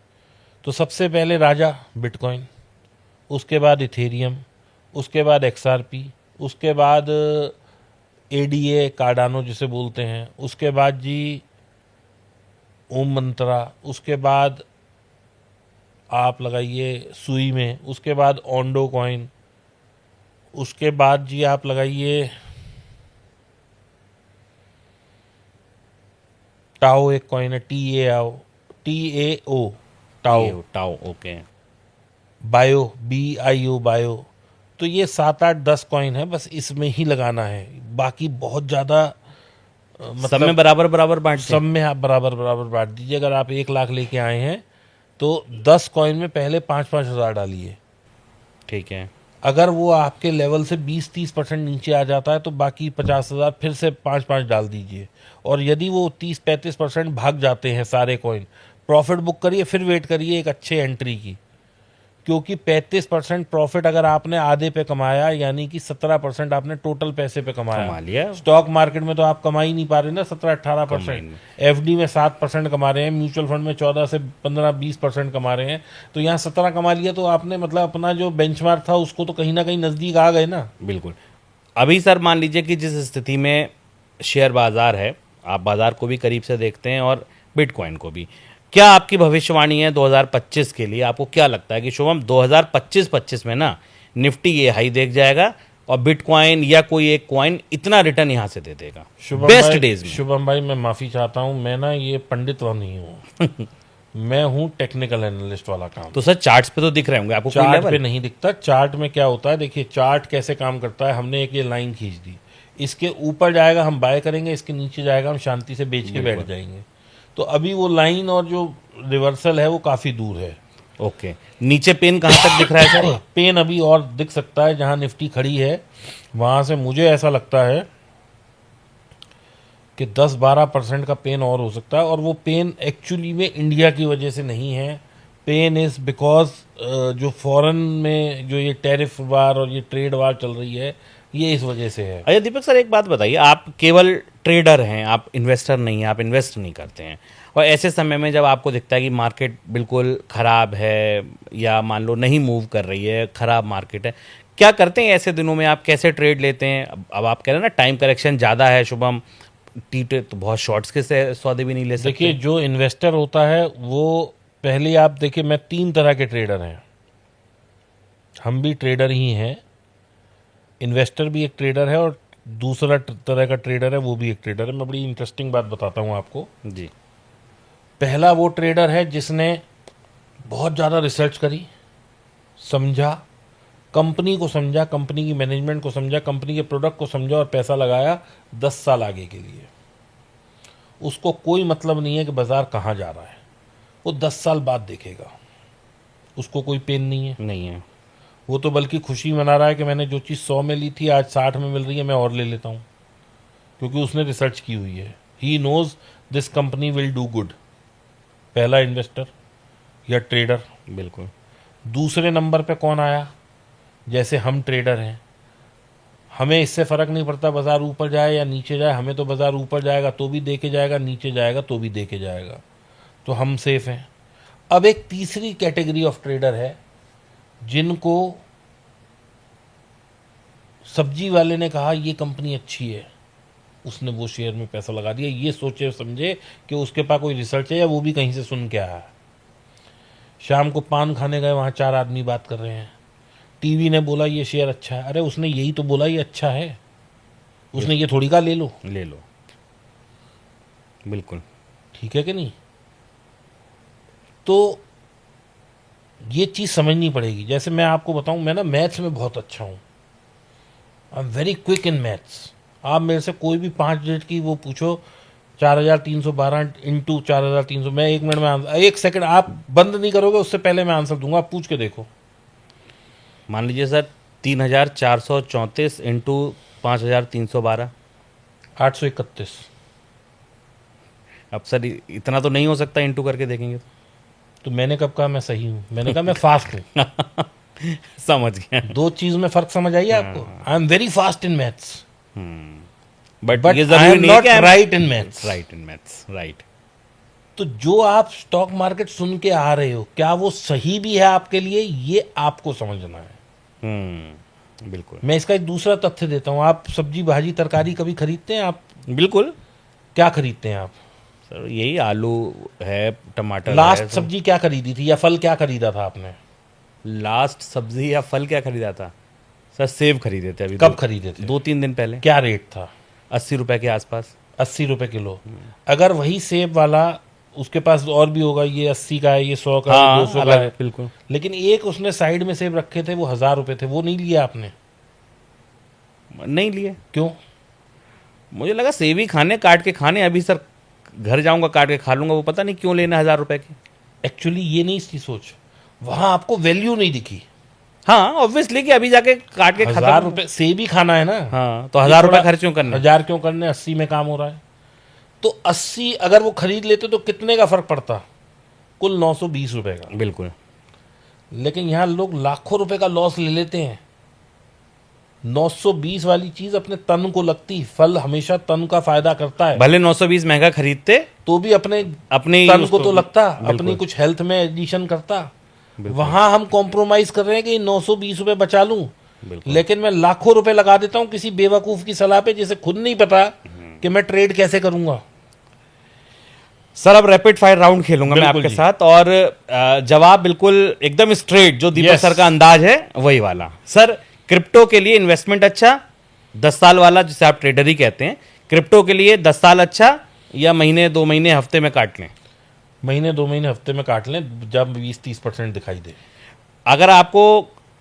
तो सबसे पहले राजा बिटकॉइन, उसके बाद इथेरियम, उसके बाद XRP, उसके बाद ADA कार्डानो जिसे बोलते हैं, उसके बाद जी ओम मंत्रा, उसके बाद आप लगाइए सुई में, उसके बाद ओंडो कॉइन, उसके बाद जी आप लगाइए टाओ, एक कॉइन है TAO tau, tau, okay. Bio BIO bio. तो ये 7-8-10 कॉइन है, बस इसमें ही लगाना है। बाकी बहुत ज़्यादा सब में बराबर बराबर बांट दें? सब में आप बराबर बराबर बांट दीजिए। अगर आप 1 लाख लेके आए हैं तो 10 कॉइन में पहले 5-5 हज़ार डालिए। ठीक है। अगर वो आपके लेवल से 20-30% नीचे आ जाता है तो बाकी 50,000 फिर से 5-5 डाल दीजिए। और यदि वो 30-35% भाग जाते हैं सारे कॉइन, प्रॉफिट बुक करिए, फिर वेट करिए एक अच्छे एंट्री की, क्योंकि 35% प्रॉफिट अगर आपने आधे पे कमाया, यानी कि 17% आपने टोटल पैसे पे कमा लिया। स्टॉक मार्केट में तो आप कमा ही नहीं पा रहे ना 17-18%। FD में 7% कमा रहे हैं, म्यूचुअल फंड में 14 से 15-20% कमा रहे हैं। तो यहाँ 17 कमा लिया तो आपने मतलब अपना जो बेंचमार्क था उसको तो कहीं ना कहीं नज़दीक आ गए ना। बिल्कुल। अभी सर मान लीजिए कि जिस स्थिति में शेयर बाजार है, आप बाजार को भी करीब से देखते हैं और बिटकॉइन को भी, क्या आपकी भविष्यवाणी है 2025 के लिए? आपको क्या लगता है कि शुभम 2025 में ना निफ्टी ये हाई देख जाएगा और बिटकॉइन या कोई एक कॉइन इतना रिटर्न यहाँ से दे देगा बेस्ट डेज में? शुभम भाई, मैं माफी चाहता हूँ, मैं ना ये पंडित नहीं हूँ। मैं हूँ टेक्निकल एनालिस्ट वाला काम। तो सर चार्ट्स पे तो दिख रहे होंगे आपको, कोई चार्ट लेवल? पे नहीं दिखता। चार्ट में क्या होता है, देखिए चार्ट कैसे काम करता है। हमने एक ये लाइन खींच दी, इसके ऊपर जाएगा हम बाय करेंगे, इसके नीचे जाएगा हम शांति से बेच के बैठ जाएंगे। तो अभी वो लाइन और जो रिवर्सल है वो काफी दूर है। ओके, नीचे पेन कहाँ तक दिख रहा है सर? पेन अभी और दिख सकता है, जहां निफ्टी खड़ी है वहां से मुझे ऐसा लगता है कि 10-12% का पेन और हो सकता है। और वो पेन एक्चुअली में इंडिया की वजह से नहीं है। पेन इज बिकॉज जो फॉरेन में जो ये टैरिफ वार और ये ट्रेड वार चल रही है, ये इस वजह से है। अच्छा दीपक सर, एक बात बताइए, आप केवल ट्रेडर हैं, आप इन्वेस्टर नहीं हैं, आप इन्वेस्ट नहीं करते हैं, और ऐसे समय में जब आपको दिखता है कि मार्केट बिल्कुल ख़राब है या मान लो नहीं मूव कर रही है, ख़राब मार्केट है, क्या करते हैं ऐसे दिनों में? आप कैसे ट्रेड लेते हैं? अब आप कह रहे हैं ना टाइम करेक्शन ज़्यादा है शुभम, टीटे तो बहुत शॉर्ट्स के सौदे भी नहीं ले सकते। देखिए, जो इन्वेस्टर होता है वो पहले आप देखिए, मैं 3 तरह के ट्रेडर हैं। हम भी ट्रेडर ही हैं, इन्वेस्टर भी एक ट्रेडर है और दूसरा तरह का ट्रेडर है वो भी एक ट्रेडर है। मैं बड़ी इंटरेस्टिंग बात बताता हूँ आपको जी। पहला वो ट्रेडर है जिसने बहुत ज़्यादा रिसर्च करी, समझा, कंपनी को समझा, कंपनी की मैनेजमेंट को समझा, कंपनी के प्रोडक्ट को समझा और पैसा लगाया 10 साल आगे के लिए। उसको कोई मतलब नहीं है कि बाजार कहाँ जा रहा है, वो 10 साल बाद देखेगा। उसको कोई पेन नहीं है, नहीं है वो तो बल्कि खुशी मना रहा है कि मैंने जो चीज़ 100 में ली थी आज 60 में मिल रही है, मैं और ले लेता हूँ, क्योंकि उसने रिसर्च की हुई है। He knows this company will do good. पहला इन्वेस्टर या ट्रेडर। बिल्कुल। दूसरे नंबर पे कौन आया? जैसे हम ट्रेडर हैं, हमें इससे फ़र्क नहीं पड़ता बाज़ार ऊपर जाए या नीचे जाए, हमें तो बाज़ार ऊपर जाएगा तो भी देके जाएगा, नीचे जाएगा तो भी देके जाएगा, तो हम सेफ हैं। अब एक तीसरी कैटेगरी ऑफ ट्रेडर है जिनको सब्जी वाले ने कहा ये कंपनी अच्छी है, उसने वो शेयर में पैसा लगा दिया, ये सोचे समझे कि उसके पास कोई रिसर्च है या वो भी कहीं से सुन के आया। शाम को पान खाने गए, वहाँ 4 आदमी बात कर रहे हैं, टीवी ने बोला ये शेयर अच्छा है। अरे उसने यही तो बोला ये अच्छा है, उसने ये थोड़ी कहा ले लो। ले लो, बिल्कुल ठीक है कि नहीं? तो ये चीज़ समझनी पड़ेगी। जैसे मैं आपको बताऊं, मैं ना मैथ्स में बहुत अच्छा हूँ, I am very quick in maths. आप मेरे से कोई भी 5 डिजिट की वो पूछो, 4312 इंटू 4300, मैं 1 मिनट में आंसर, 1 सेकंड आप बंद नहीं करोगे उससे पहले मैं आंसर दूंगा, आप पूछ के देखो। मान लीजिए सर 3434 इंटू 5312, 831। अब सर इतना तो नहीं हो सकता, इंटू करके देखेंगे तो मैंने कब कहा मैं सही हूँ? मैंने कहा मैं फास्ट हूँ। समझ गया। 2 चीज में फर्क समझ आई आपको? I am very fast in maths, but but ये आई जरूरी एम नहीं है नॉट कि right in maths. Right in maths, right. तो जो आप स्टॉक मार्केट सुन के आ रहे हो, क्या वो सही भी है आपके लिए, ये आपको समझना है। बिल्कुल मैं इसका एक दूसरा तथ्य देता हूँ। आप सब्जी भाजी तरकारी कभी खरीदते हैं? आप बिल्कुल। क्या खरीदते हैं आप? सर यही आलू है, टमाटर लास्ट है। सब्जी क्या खरीदी थी या फल क्या खरीदा था आपने? लास्ट सब्जी या फल क्या खरीदा था? सर सेब खरीदे थे अभी। कब खरीदे थे? 2-3 दिन पहले। क्या रेट था? 80 रुपए के आसपास। 80 रुपए किलो। अगर वही सेब वाला, उसके पास और भी होगा, ये 80 का है, ये 100 का है, 200 का है, बिल्कुल, लेकिन एक उसने साइड में सेब रखे थे वो 1000 रुपए थे, वो नहीं लिया आपने? नहीं लिए। क्यों? मुझे लगा सेब ही खाने, काट के खाने। अभी सर घर जाऊंगा काट के खा लूंगा, वो पता नहीं क्यों लेना 1000 रुपए के। एक्चुअली ये नहीं इसकी सोच, वहां आपको वैल्यू नहीं दिखी। हाँ ऑब्वियसली कि अभी जाके काट के 1000 रुपए सेब ही खाना है ना। हाँ तो 1000 रुपए खर्च क्यों करना? 1000 क्यों करने? 80 में काम हो रहा है। तो 80 अगर वो खरीद लेते तो कितने का फर्क पड़ता? कुल 920 रुपए का। बिल्कुल। लेकिन यहाँ लोग लाखों रुपए का लॉस ले लेते हैं। 920 वाली चीज अपने तन को लगती। फल हमेशा तन का फायदा करता है। भले 920 महंगा खरीदते तो भी अपने तन को तो लगता, अपनी कुछ हेल्थ में एडिशन करता। वहां हम कॉम्प्रोमाइज कर रहे हैं कि 920 रुपए बचा लूं, लेकिन मैं लाखों रुपए लगा देता हूं किसी बेवकूफ की सलाह पे, जिसे खुद नहीं पता कि मैं ट्रेड कैसे करूंगा। सर अब रैपिड फायर राउंड खेलूंगा मैं बिल्कुल आपके जी। साथ, और जवाब बिल्कुल एकदम स्ट्रेट, जो दीपक Yes. सर का अंदाज है वही वाला। सर क्रिप्टो के लिए इन्वेस्टमेंट अच्छा, 10 साल वाला जिसे आप ट्रेडर ही कहते हैं, क्रिप्टो के लिए 10 साल अच्छा या महीने 2 महीने हफ्ते में काट लें? महीने 2 महीने हफ्ते में काट लें जब 20-30% दिखाई दे। अगर आपको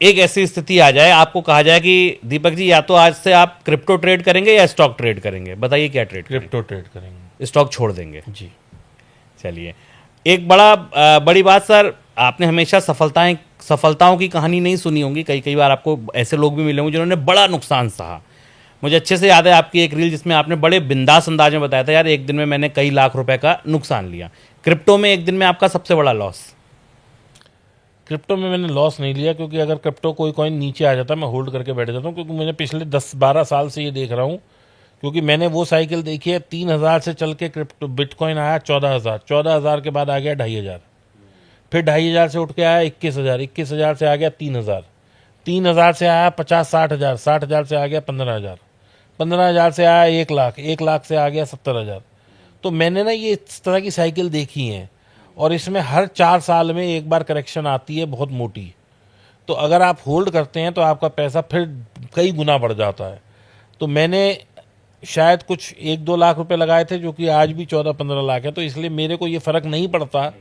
एक ऐसी स्थिति आ जाए, आपको कहा जाए कि दीपक जी या तो आज से आप क्रिप्टो ट्रेड करेंगे या स्टॉक ट्रेड करेंगे, बताइए क्या ट्रेड करेंगे? क्रिप्टो ट्रेड करेंगे स्टॉक छोड़ देंगे? जी। चलिए, एक बड़ी बात सर, आपने हमेशा सफलताओं की कहानी नहीं सुनी होगी, कई बार आपको ऐसे लोग भी मिले होंगे जिन्होंने बड़ा नुकसान सहा। मुझे अच्छे से याद है आपकी एक रील जिसमें आपने बड़े बिंदास अंदाज में बताया था, यार एक दिन में मैंने कई लाख रुपए का नुकसान लिया। क्रिप्टो में एक दिन में आपका सबसे बड़ा लॉस? क्रिप्टो में मैंने लॉस नहीं लिया, क्योंकि अगर क्रिप्टो कोई कॉइन नीचे आ जाता मैं होल्ड करके बैठ जाता हूँ, क्योंकि मैंने पिछले 10-12 साल से ये देख रहा हूँ, क्योंकि मैंने वो साइकिल देखी है। 3,000 से चल के क्रिप्टो बिटकॉइन आया 14,000, 14,000 के बाद आ गया 2,500, फिर 2,500 से उठ के आया 21,000, 21,000 से आ गया 3,000, 3,000 से आया 50-60,000, 60,000 से आ गया 15,000, 15,000 से आया 1,00,000, 1,00,000 से आ गया 70,000। तो मैंने ना ये इस तरह की साइकिल देखी है, और इसमें हर 4 साल में एक बार करेक्शन आती है बहुत मोटी। तो अगर आप होल्ड करते हैं तो आपका पैसा फिर कई गुना बढ़ जाता है। तो मैंने शायद कुछ 1-2 लाख रुपए लगाए थे, जो कि आज भी 14-15 लाख है। तो इसलिए मेरे को ये फर्क नहीं पड़ता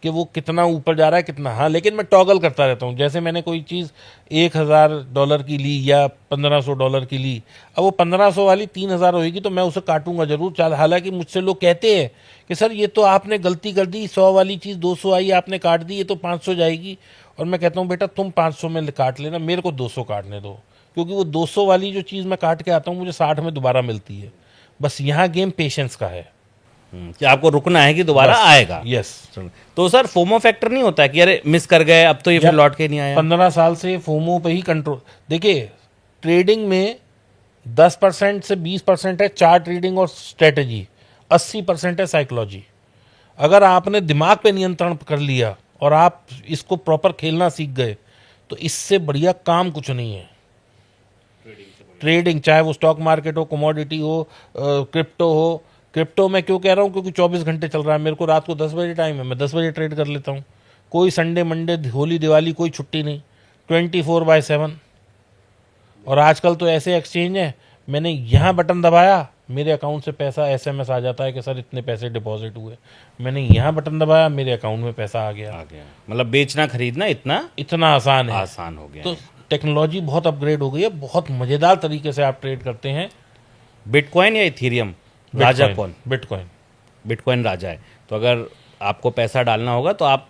कि वो कितना ऊपर जा रहा है कितना। हाँ, लेकिन मैं टॉगल करता रहता हूँ। जैसे मैंने कोई चीज़ $1,000 की ली या $1,500 की ली, अब वो 1,500 वाली 3,000 होगी तो मैं उसे काटूंगा जरूर। चाल हालांकि मुझसे लोग कहते हैं कि सर ये तो आपने गलती कर दी, 100 वाली चीज़ 200 आई आपने काट दी, ये तो 500 जाएगी। और मैं कहता हूँ बेटा तुम 500 में काट लेना, मेरे को 200 काटने दो, क्योंकि वो 200 वाली जो चीज़ मैं काट के आता हूँ मुझे 60 में दोबारा मिलती है। बस यहाँ गेम पेशेंस का है कि आपको रुकना है कि दोबारा आएगा। यस। तो सर फोमो फैक्टर नहीं होता है कि अरे मिस कर गए, अब तो ये फिर लौट के नहीं आया? 15 साल से फोमो पे ही कंट्रोल। देखिए, ट्रेडिंग में 10% से 20% है चार्ट रीडिंग और स्ट्रेटेजी, 80% है साइकोलॉजी। अगर आपने दिमाग पे नियंत्रण कर लिया और आप इसको प्रॉपर खेलना सीख गए तो इससे बढ़िया काम कुछ नहीं है। ट्रेडिंग चाहे वो स्टॉक मार्केट हो, कमोडिटी हो, क्रिप्टो हो। क्रिप्टो में क्यों कह रहा हूँ, क्योंकि 24 घंटे चल रहा है। मेरे को रात को 10 बजे टाइम है, मैं 10 बजे ट्रेड कर लेता हूँ। कोई संडे मंडे होली दिवाली कोई छुट्टी नहीं, 24/7। और आजकल तो ऐसे एक्सचेंज है, मैंने यहाँ बटन दबाया मेरे अकाउंट से पैसा SMS आ जाता है कि सर इतने पैसे डिपॉजिट हुए। मैंने यहाँ बटन दबाया मेरे अकाउंट में पैसा आ गया। मतलब बेचना खरीदना इतना आसान है, आसान हो गया। तो टेक्नोलॉजी बहुत अपग्रेड हो गई है, बहुत मज़ेदार तरीके से आप ट्रेड करते हैं। बिटकॉइन या इथेरियम राजा कौन? बिटकॉइन। बिटकॉइन राजा है। तो अगर आपको पैसा डालना होगा तो आप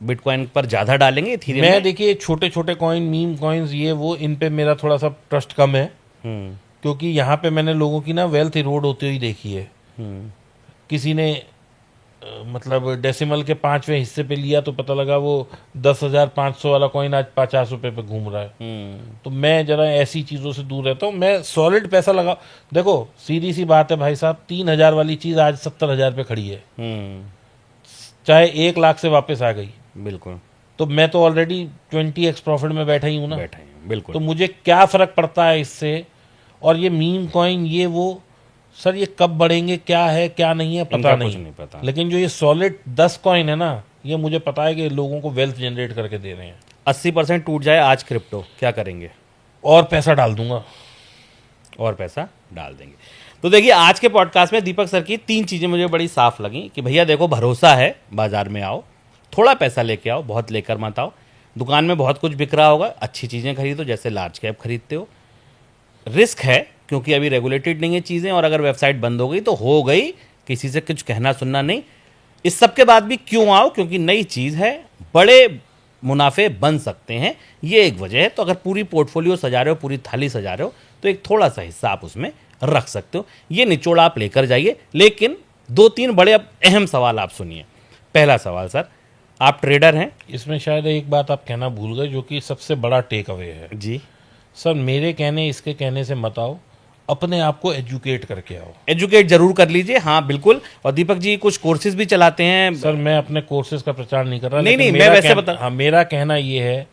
बिटकॉइन पर ज़्यादा डालेंगे इथेरियम मैं में? देखिए छोटे छोटे कॉइन, मीम कॉइन्स, ये वो, इन पे मेरा थोड़ा सा ट्रस्ट कम है, क्योंकि यहाँ पे मैंने लोगों की ना वेल्थ इरोड होती हुई देखी है। किसी ने मतलब डेसिमल के 5वें हिस्से पे लिया तो पता लगा वो 10,500 वाला कॉइन आज 50 रुपए पे घूम रहा है। तो मैं जरा ऐसी चीज़ों से दूर रहता हूँ। मैं सॉलिड पैसा लगा। देखो सीधी सी बात है भाई साहब, 3,000 वाली चीज़ आज 70,000 पे खड़ी है, चाहे 1 लाख से वापस आ गई। बिल्कुल। तो मैं तो ऑलरेडी 20x प्रॉफिट में बैठा ही हूँ ना। बैठा है बिल्कुल। तो मुझे क्या फ़र्क पड़ता है इससे। और ये मीम कॉइन ये वो, सर ये कब बढ़ेंगे, क्या है क्या नहीं है पता कुछ नहीं पता। लेकिन जो ये सॉलिड 10 कॉइन है ना, ये मुझे पता है कि लोगों को वेल्थ जनरेट करके दे रहे हैं। 80% टूट जाए आज क्रिप्टो, क्या करेंगे? और पैसा डाल दूंगा। और पैसा डाल देंगे। तो देखिए आज के पॉडकास्ट में दीपक सर की 3 चीज़ें मुझे बड़ी साफ लगी कि भैया देखो, भरोसा है, बाजार में आओ, थोड़ा पैसा लेके आओ, बहुत लेकर मत आओ। दुकान में बहुत कुछ बिक रहा होगा, अच्छी चीज़ें खरीदो जैसे लार्ज कैप खरीदते हो। रिस्क है क्योंकि अभी रेगुलेटेड नहीं है चीज़ें, और अगर वेबसाइट बंद हो गई तो हो गई, किसी से कुछ कहना सुनना नहीं। इस सब के बाद भी क्यों आओ, क्योंकि नई चीज़ है, बड़े मुनाफे बन सकते हैं, ये एक वजह है। तो अगर पूरी पोर्टफोलियो सजा रहे हो, पूरी थाली सजा रहे हो, तो एक थोड़ा सा हिस्सा आप उसमें रख सकते हो। ये निचोड़ आप लेकर जाइए। लेकिन 2-3 बड़े अब अहम सवाल आप सुनिए। पहला सवाल सर, आप ट्रेडर हैं? इसमें शायद एक बात आप कहना भूल गए, जो कि सबसे बड़ा टेक अवे है। जी सर, मेरे कहने इसके कहने से मत आओ, अपने आप को एजुकेट करके आओ। एजुकेट जरूर कर लीजिए, हाँ बिल्कुल। और दीपक जी कुछ कोर्सेज भी चलाते हैं। सर मैं अपने कोर्सेज का प्रचार नहीं कर रहा। नहीं, लेकिन मैं वैसे बता। हाँ, मेरा कहना ये है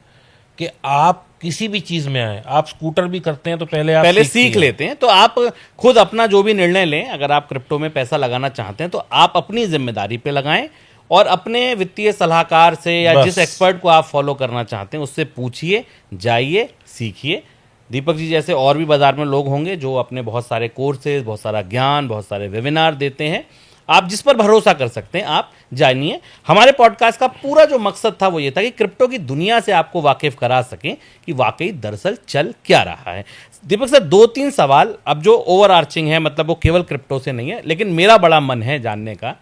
कि आप किसी भी चीज में आए, आप स्कूटर भी करते हैं तो पहले आप पहले सीखते सीख हैं। लेते हैं। तो आप खुद अपना जो भी निर्णय लें, अगर आप क्रिप्टो में पैसा लगाना चाहते हैं तो आप अपनी जिम्मेदारी पे लगाएं और अपने वित्तीय सलाहकार से या बस। जिस एक्सपर्ट को आप फॉलो करना चाहते हैं उससे पूछिए, जाइए, सीखिए। दीपक जी जैसे और भी बाजार में लोग होंगे जो अपने बहुत सारे कोर्सेज, बहुत सारा ज्ञान, बहुत सारे वेबिनार देते हैं। आप जिस पर भरोसा कर सकते हैं आप जानिए। हमारे पॉडकास्ट का पूरा जो मकसद था वो ये था कि क्रिप्टो की दुनिया से आपको वाकिफ करा सकें कि वाकई दरअसल चल क्या रहा है। दीपक सर, 2-3 सवाल अब जो ओवर आर्चिंग है, मतलब वो केवल क्रिप्टो से नहीं है, लेकिन मेरा बड़ा मन है जानने का।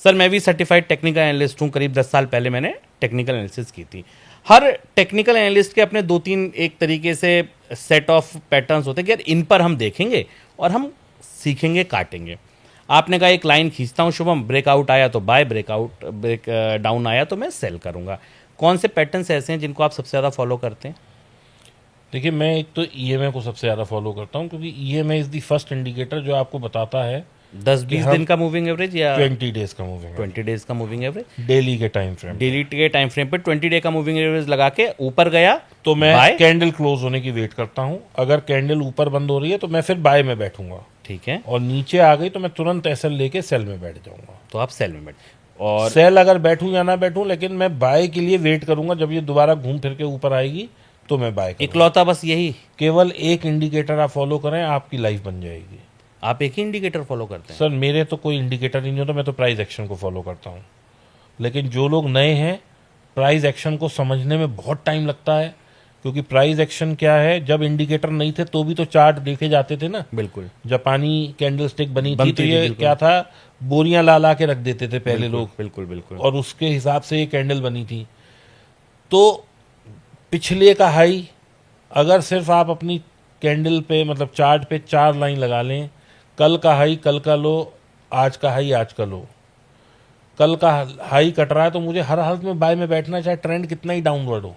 सर मैं भी सर्टिफाइड टेक्निकल एनालिस्ट हूँ, करीब 10 साल पहले मैंने टेक्निकल एनालिसिस की थी। हर टेक्निकल एनालिस्ट के अपने 2-3 एक तरीके से सेट ऑफ पैटर्न्स होते हैं कि यार इन पर हम देखेंगे और हम सीखेंगे, काटेंगे। आपने कहा एक लाइन खींचता हूँ शुभम, ब्रेकआउट आया तो बाय, ब्रेक डाउन आया तो मैं सेल करूंगा। कौन से पैटर्न्स ऐसे हैं जिनको आप सबसे ज़्यादा फॉलो करते हैं? देखिए, मैं एक तो ईएमए को सबसे ज़्यादा फॉलो करता हूँ, क्योंकि EMA is the first indicator जो आपको बताता है 10-20 दिन का मूविंग एवरेज या 20 डेज का मूविंग, 20 डेज का मूविंग एवरेज, डेली के टाइम फ्रेम। डेली के टाइम फ्रेम पे 20 डे का मूविंग एवरेज लगा के ऊपर गया तो मैं buy? कैंडल क्लोज होने की वेट करता हूँ। अगर कैंडल ऊपर बंद हो रही है तो मैं फिर बाय में बैठूंगा, ठीक है, और नीचे आ गई तो मैं तुरंत एसएल लेके सेल में बैठ जाऊंगा। तो आप सेल में बैठ, और सेल अगर बैठूं या ना बैठूं, लेकिन मैं बाय के लिए वेट करूंगा। जब ये दोबारा घूम फिर के ऊपर आएगी तो मैं बाय करूंगा। इकलौता बस यही, केवल एक इंडिकेटर आप फॉलो करें, आपकी लाइफ बन जाएगी। आप एक ही इंडिकेटर फॉलो करते हैं? सर मेरे तो कोई इंडिकेटर ही नहीं होता, मैं तो प्राइस एक्शन को फॉलो करता हूँ। लेकिन जो लोग नए हैं, प्राइस एक्शन को समझने में बहुत टाइम लगता है, क्योंकि प्राइस एक्शन क्या है, जब इंडिकेटर नहीं थे तो भी तो चार्ट देखे जाते थे ना। बिल्कुल, जापानी कैंडल स्टिक बनी थी बनती तो थी, ये बिल्कुल। क्या था, बोरियां ला ला के रख देते थे पहले लोग, बिल्कुल बिल्कुल। और उसके हिसाब से ये कैंडल बनी थी। तो पिछले का हाई, अगर सिर्फ आप अपनी कैंडल पे, मतलब चार्ट पे 4 लाइन लगा लें, कल का हाई कल का लो, आज का हाई आज का लो, कल का हाई कट रहा है तो मुझे हर हालत में बाय में बैठना, चाहे ट्रेंड कितना ही डाउनवर्ड हो।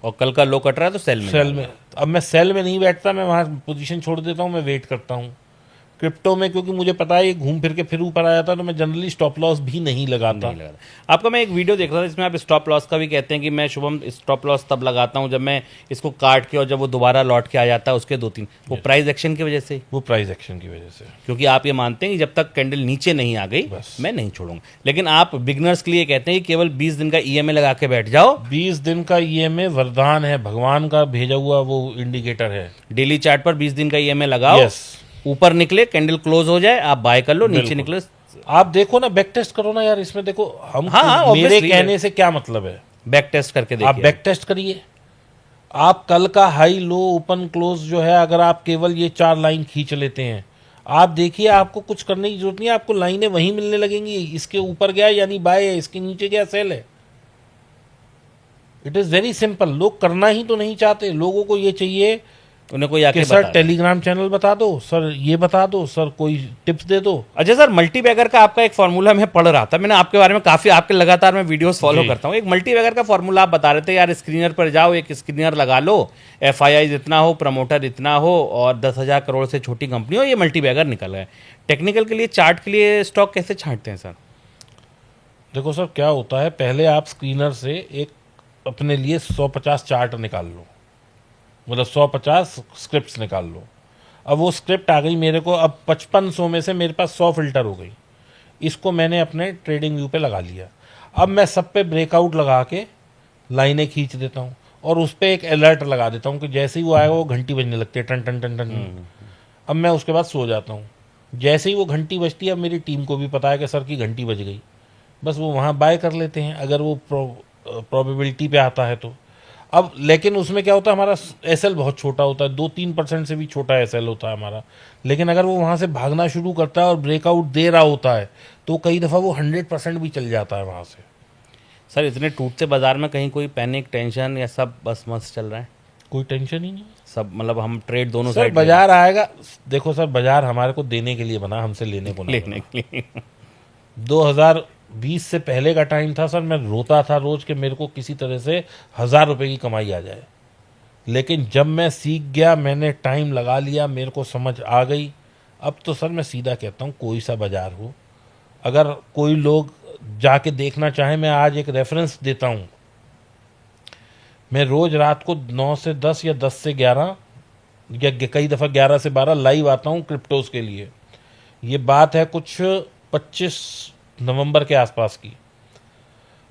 और कल का लो कट रहा है तो सेल में? सेल में, अब मैं सेल में नहीं बैठता, मैं वहां पोजीशन छोड़ देता हूं, मैं वेट करता हूं। क्रिप्टो में क्योंकि मुझे पता है ये घूम फिर के फिर ऊपर आ जाता है, तो मैं जनरली स्टॉप लॉस भी नहीं लगाता। नहीं लगा। आपका मैं एक वीडियो देख रहा था जिसमें आप स्टॉप लॉस का भी कहते हैं कि मैं शुभम स्टॉप लॉस तब लगाता हूं जब मैं इसको काट के और जब वो दोबारा लौट के आ जाता है उसके 2-3, वो प्राइस एक्शन की वजह से, वो प्राइस एक्शन की वजह से, क्योंकि आप ये मानते हैं कि जब तक कैंडल नीचे नहीं आ गई बस। मैं नहीं छोड़ूंगा। लेकिन आप बिगनर्स के लिए कहते हैं कि केवल 20 दिन का ईएमए लगा के बैठ जाओ। 20 दिन का ईएमए वरदान है, भगवान का भेजा हुआ वो इंडिकेटर है। डेली चार्ट पर 20 दिन का ईएमए लगाओ, यस, ऊपर निकले कैंडल क्लोज हो जाए आप बाय कर लो, नीचे बिल्कुल। निकले। आप देखो ना, बैक टेस्ट करो ना यार, इसमें देखो हम हाँ, मेरे obviously कहने से क्या मतलब है, बैक टेस्ट करके आप देखिए। बैक टेस्ट करिए। आप कल का हाई लो ओपन क्लोज जो है, अगर आप केवल ये 4 लाइन खींच लेते हैं, आप देखिए आपको कुछ करने की जरूरत नहीं है, आपको लाइनें वहीं मिलने लगेंगी। इसके ऊपर गया यानी बाय है, इसके नीचे गया सेल है। It is very simple. लोग करना ही तो नहीं चाहते, लोगों को ये चाहिए उन्हें कोई आके कि सर बता। टेलीग्राम चैनल बता दो, सर ये बता दो, सर कोई टिप्स दे दो। अच्छा सर, मल्टीबैगर का आपका एक फार्मूला मैं पढ़ रहा था, मैंने आपके बारे में काफी, आपके लगातार मैं वीडियोस फॉलो जी। करता हूँ। एक मल्टीबैगर का फार्मूला आप बता रहे थे यार, स्क्रीनर पर जाओ, एक स्क्रीनर लगा लो, FII इतना हो, प्रमोटर इतना हो और 10,000 करोड़ से छोटी कंपनी हो, ये मल्टीबैगर निकल है। टेक्निकल के लिए, चार्ट के लिए स्टॉक कैसे छांटते हैं सर? देखो सर क्या होता है, पहले आप स्क्रीनर से एक अपने लिए 150 चार्ट निकाल लो, मतलब 150 स्क्रिप्ट्स निकाल लो। अब वो स्क्रिप्ट आ गई मेरे को, अब 5500 में से मेरे पास 100 फिल्टर हो गई। इसको मैंने अपने ट्रेडिंग व्यू पे लगा लिया। अब मैं सब पे ब्रेकआउट लगा के लाइनें खींच देता हूँ, और उस पर एक अलर्ट लगा देता हूँ कि जैसे ही वो आएगा वो घंटी बजने लगती है, टन टन टन टन। अब मैं उसके बाद सो जाता हूँ। जैसे ही वो घंटी बजती है, अब मेरी टीम को भी पता है कि सर की घंटी बज गई, बस वो वहाँ बाय कर लेते हैं अगर वो प्रोबेबिलिटी पे आता है तो। अब लेकिन उसमें क्या होता है, हमारा एसएल बहुत छोटा होता है, 2-3% से भी छोटा एसएल होता है हमारा। लेकिन अगर वो वहाँ से भागना शुरू करता है और ब्रेकआउट दे रहा होता है, तो कई दफ़ा वो 100% भी चल जाता है वहाँ से। सर इतने टूटते बाजार में कहीं कोई पैनिक, टेंशन या सब बस मस्त चल रहा है? कोई टेंशन ही नहीं सब, मतलब हम ट्रेड दोनों सर, साइड बाजार आएगा। देखो सर, बाजार हमारे को देने के लिए बना, हमसे लेने को नहीं लेने के लिए। 2020 से पहले का टाइम था सर, मैं रोता था रोज कि मेरे को किसी तरह से 1000 रुपए की कमाई आ जाए। लेकिन जब मैं सीख गया, मैंने टाइम लगा लिया, मेरे को समझ आ गई। अब तो सर मैं सीधा कहता हूँ, कोई सा बाजार हो, अगर कोई लोग जाके देखना चाहे, मैं आज एक रेफरेंस देता हूँ। मैं रोज रात को 9 से 10 या 10 से 11 या कई दफ़ा 11 से 12 लाइव आता हूँ क्रिप्टोज के लिए। ये बात है कुछ 25 नवंबर के आसपास की।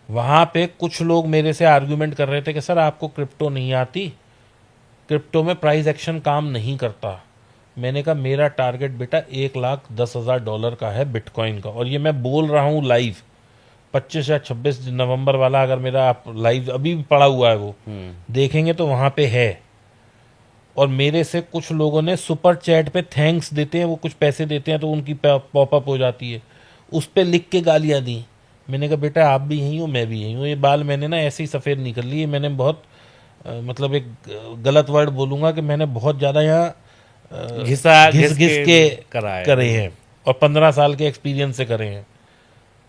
वहाँ पे कुछ लोग मेरे से आर्ग्यूमेंट कर रहे थे कि सर आपको क्रिप्टो नहीं आती, क्रिप्टो में प्राइस एक्शन काम नहीं करता। मैंने कहा मेरा टारगेट बेटा $1,10,000 का है बिटकॉइन का, और ये मैं बोल रहा हूँ लाइव। 25 या 26 नवंबर वाला अगर मेरा आप लाइव अभी भी पड़ा हुआ है वो देखेंगे तो वहाँ पे है। और मेरे से कुछ लोगों ने सुपर चैट पे थैंक्स देते हैं, वो कुछ पैसे देते हैं तो उनकी पॉपअप हो जाती है, उस पर लिख के गालियाँ दी। मैंने कहा बेटा आप भी यहीं हो मैं भी यहीं हूँ। ये बाल मैंने ना ऐसे ही सफ़ेद नहीं कर लिए, मैंने बहुत मतलब एक गलत वर्ड बोलूँगा कि मैंने बहुत ज़्यादा यहाँ घिस के करे हैं, और 15 साल के एक्सपीरियंस से करे हैं।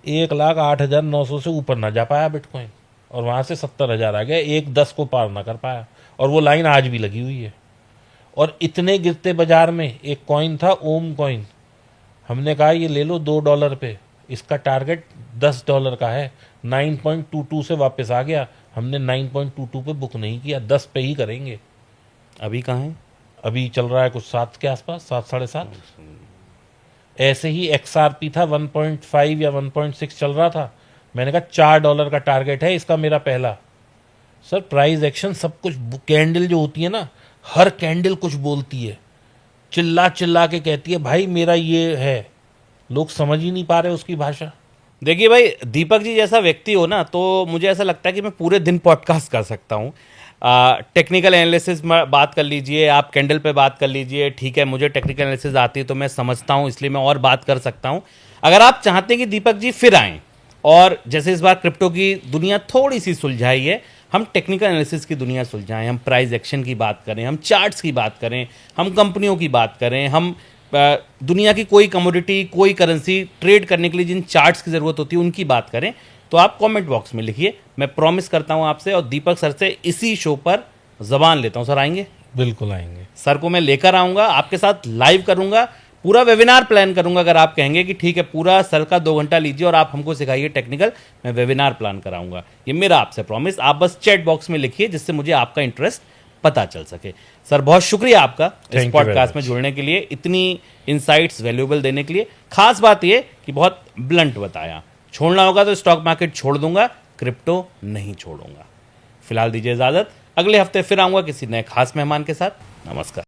1,08,900 से ऊपर ना जा पाया बिटकॉइन, और वहाँ से 70,000 आ गया, 1,10 को पार ना कर पाया, और वो लाइन आज भी लगी हुई है। और इतने गिरते बाजार में एक कॉइन था ओम कॉइन, हमने कहा ये ले लो $2 पे, इसका टारगेट $10 का है, 9.22 से वापस आ गया। हमने 9.22 पे बुक नहीं किया, 10 पे ही करेंगे। अभी कहाँ है? अभी चल रहा है कुछ 7 के आसपास, 7 साढ़े 7। ऐसे ही XRP था 1.5 या 1.6 चल रहा था, मैंने कहा $4 का टारगेट है इसका मेरा पहला। सर प्राइस एक्शन सब कुछ, कैंडल जो होती है ना, हर कैंडल कुछ बोलती है, चिल्ला चिल्ला के कहती है भाई मेरा ये है, लोग समझ ही नहीं पा रहे उसकी भाषा। देखिए भाई, दीपक जी जैसा व्यक्ति हो ना तो मुझे ऐसा लगता है कि मैं पूरे दिन पॉडकास्ट कर सकता हूँ। टेक्निकल एनालिसिस में बात कर लीजिए, आप कैंडल पे बात कर लीजिए, ठीक है मुझे टेक्निकल एनालिसिस आती है तो मैं समझता हूँ, इसलिए मैं और बात कर सकता हूँ। अगर आप चाहते हैं कि दीपक जी फिर आएँ और जैसे इस बार क्रिप्टो की दुनिया थोड़ी सी सुलझाई है, हम टेक्निकल एनालिसिस की दुनिया सुलझाएं, हम प्राइस एक्शन की बात करें, हम चार्ट्स की बात करें, हम कंपनियों की बात करें, हम दुनिया की कोई कमोडिटी कोई करेंसी ट्रेड करने के लिए जिन चार्ट्स की ज़रूरत होती है उनकी बात करें, तो आप कमेंट बॉक्स में लिखिए। मैं प्रॉमिस करता हूं आपसे, और दीपक सर से इसी शो पर जबान लेता हूं। सर आएंगे? बिल्कुल आएंगे। सर को मैं लेकर आऊँगा, आपके साथ लाइव करूँगा, पूरा वेबिनार प्लान करूँगा। अगर आप कहेंगे कि ठीक है पूरा सर का 2 घंटा लीजिए और आप हमको सिखाइए टेक्निकल, मैं वेबिनार प्लान कराऊँगा। ये मेरा आपसे प्रॉमिस। आप बस चैट बॉक्स में लिखिए जिससे मुझे आपका इंटरेस्ट पता चल सके। सर बहुत शुक्रिया आपका इस पॉडकास्ट में जुड़ने के लिए, इतनी इनसाइट्स वैल्यूएबल देने के लिए। खास बात ये कि बहुत ब्लंट बताया। छोड़ना होगा तो स्टॉक मार्केट छोड़ दूंगा, क्रिप्टो नहीं छोड़ूंगा। फिलहाल दीजिए इजाजत, अगले हफ्ते फिर आऊंगा किसी नए खास मेहमान के साथ। नमस्कार।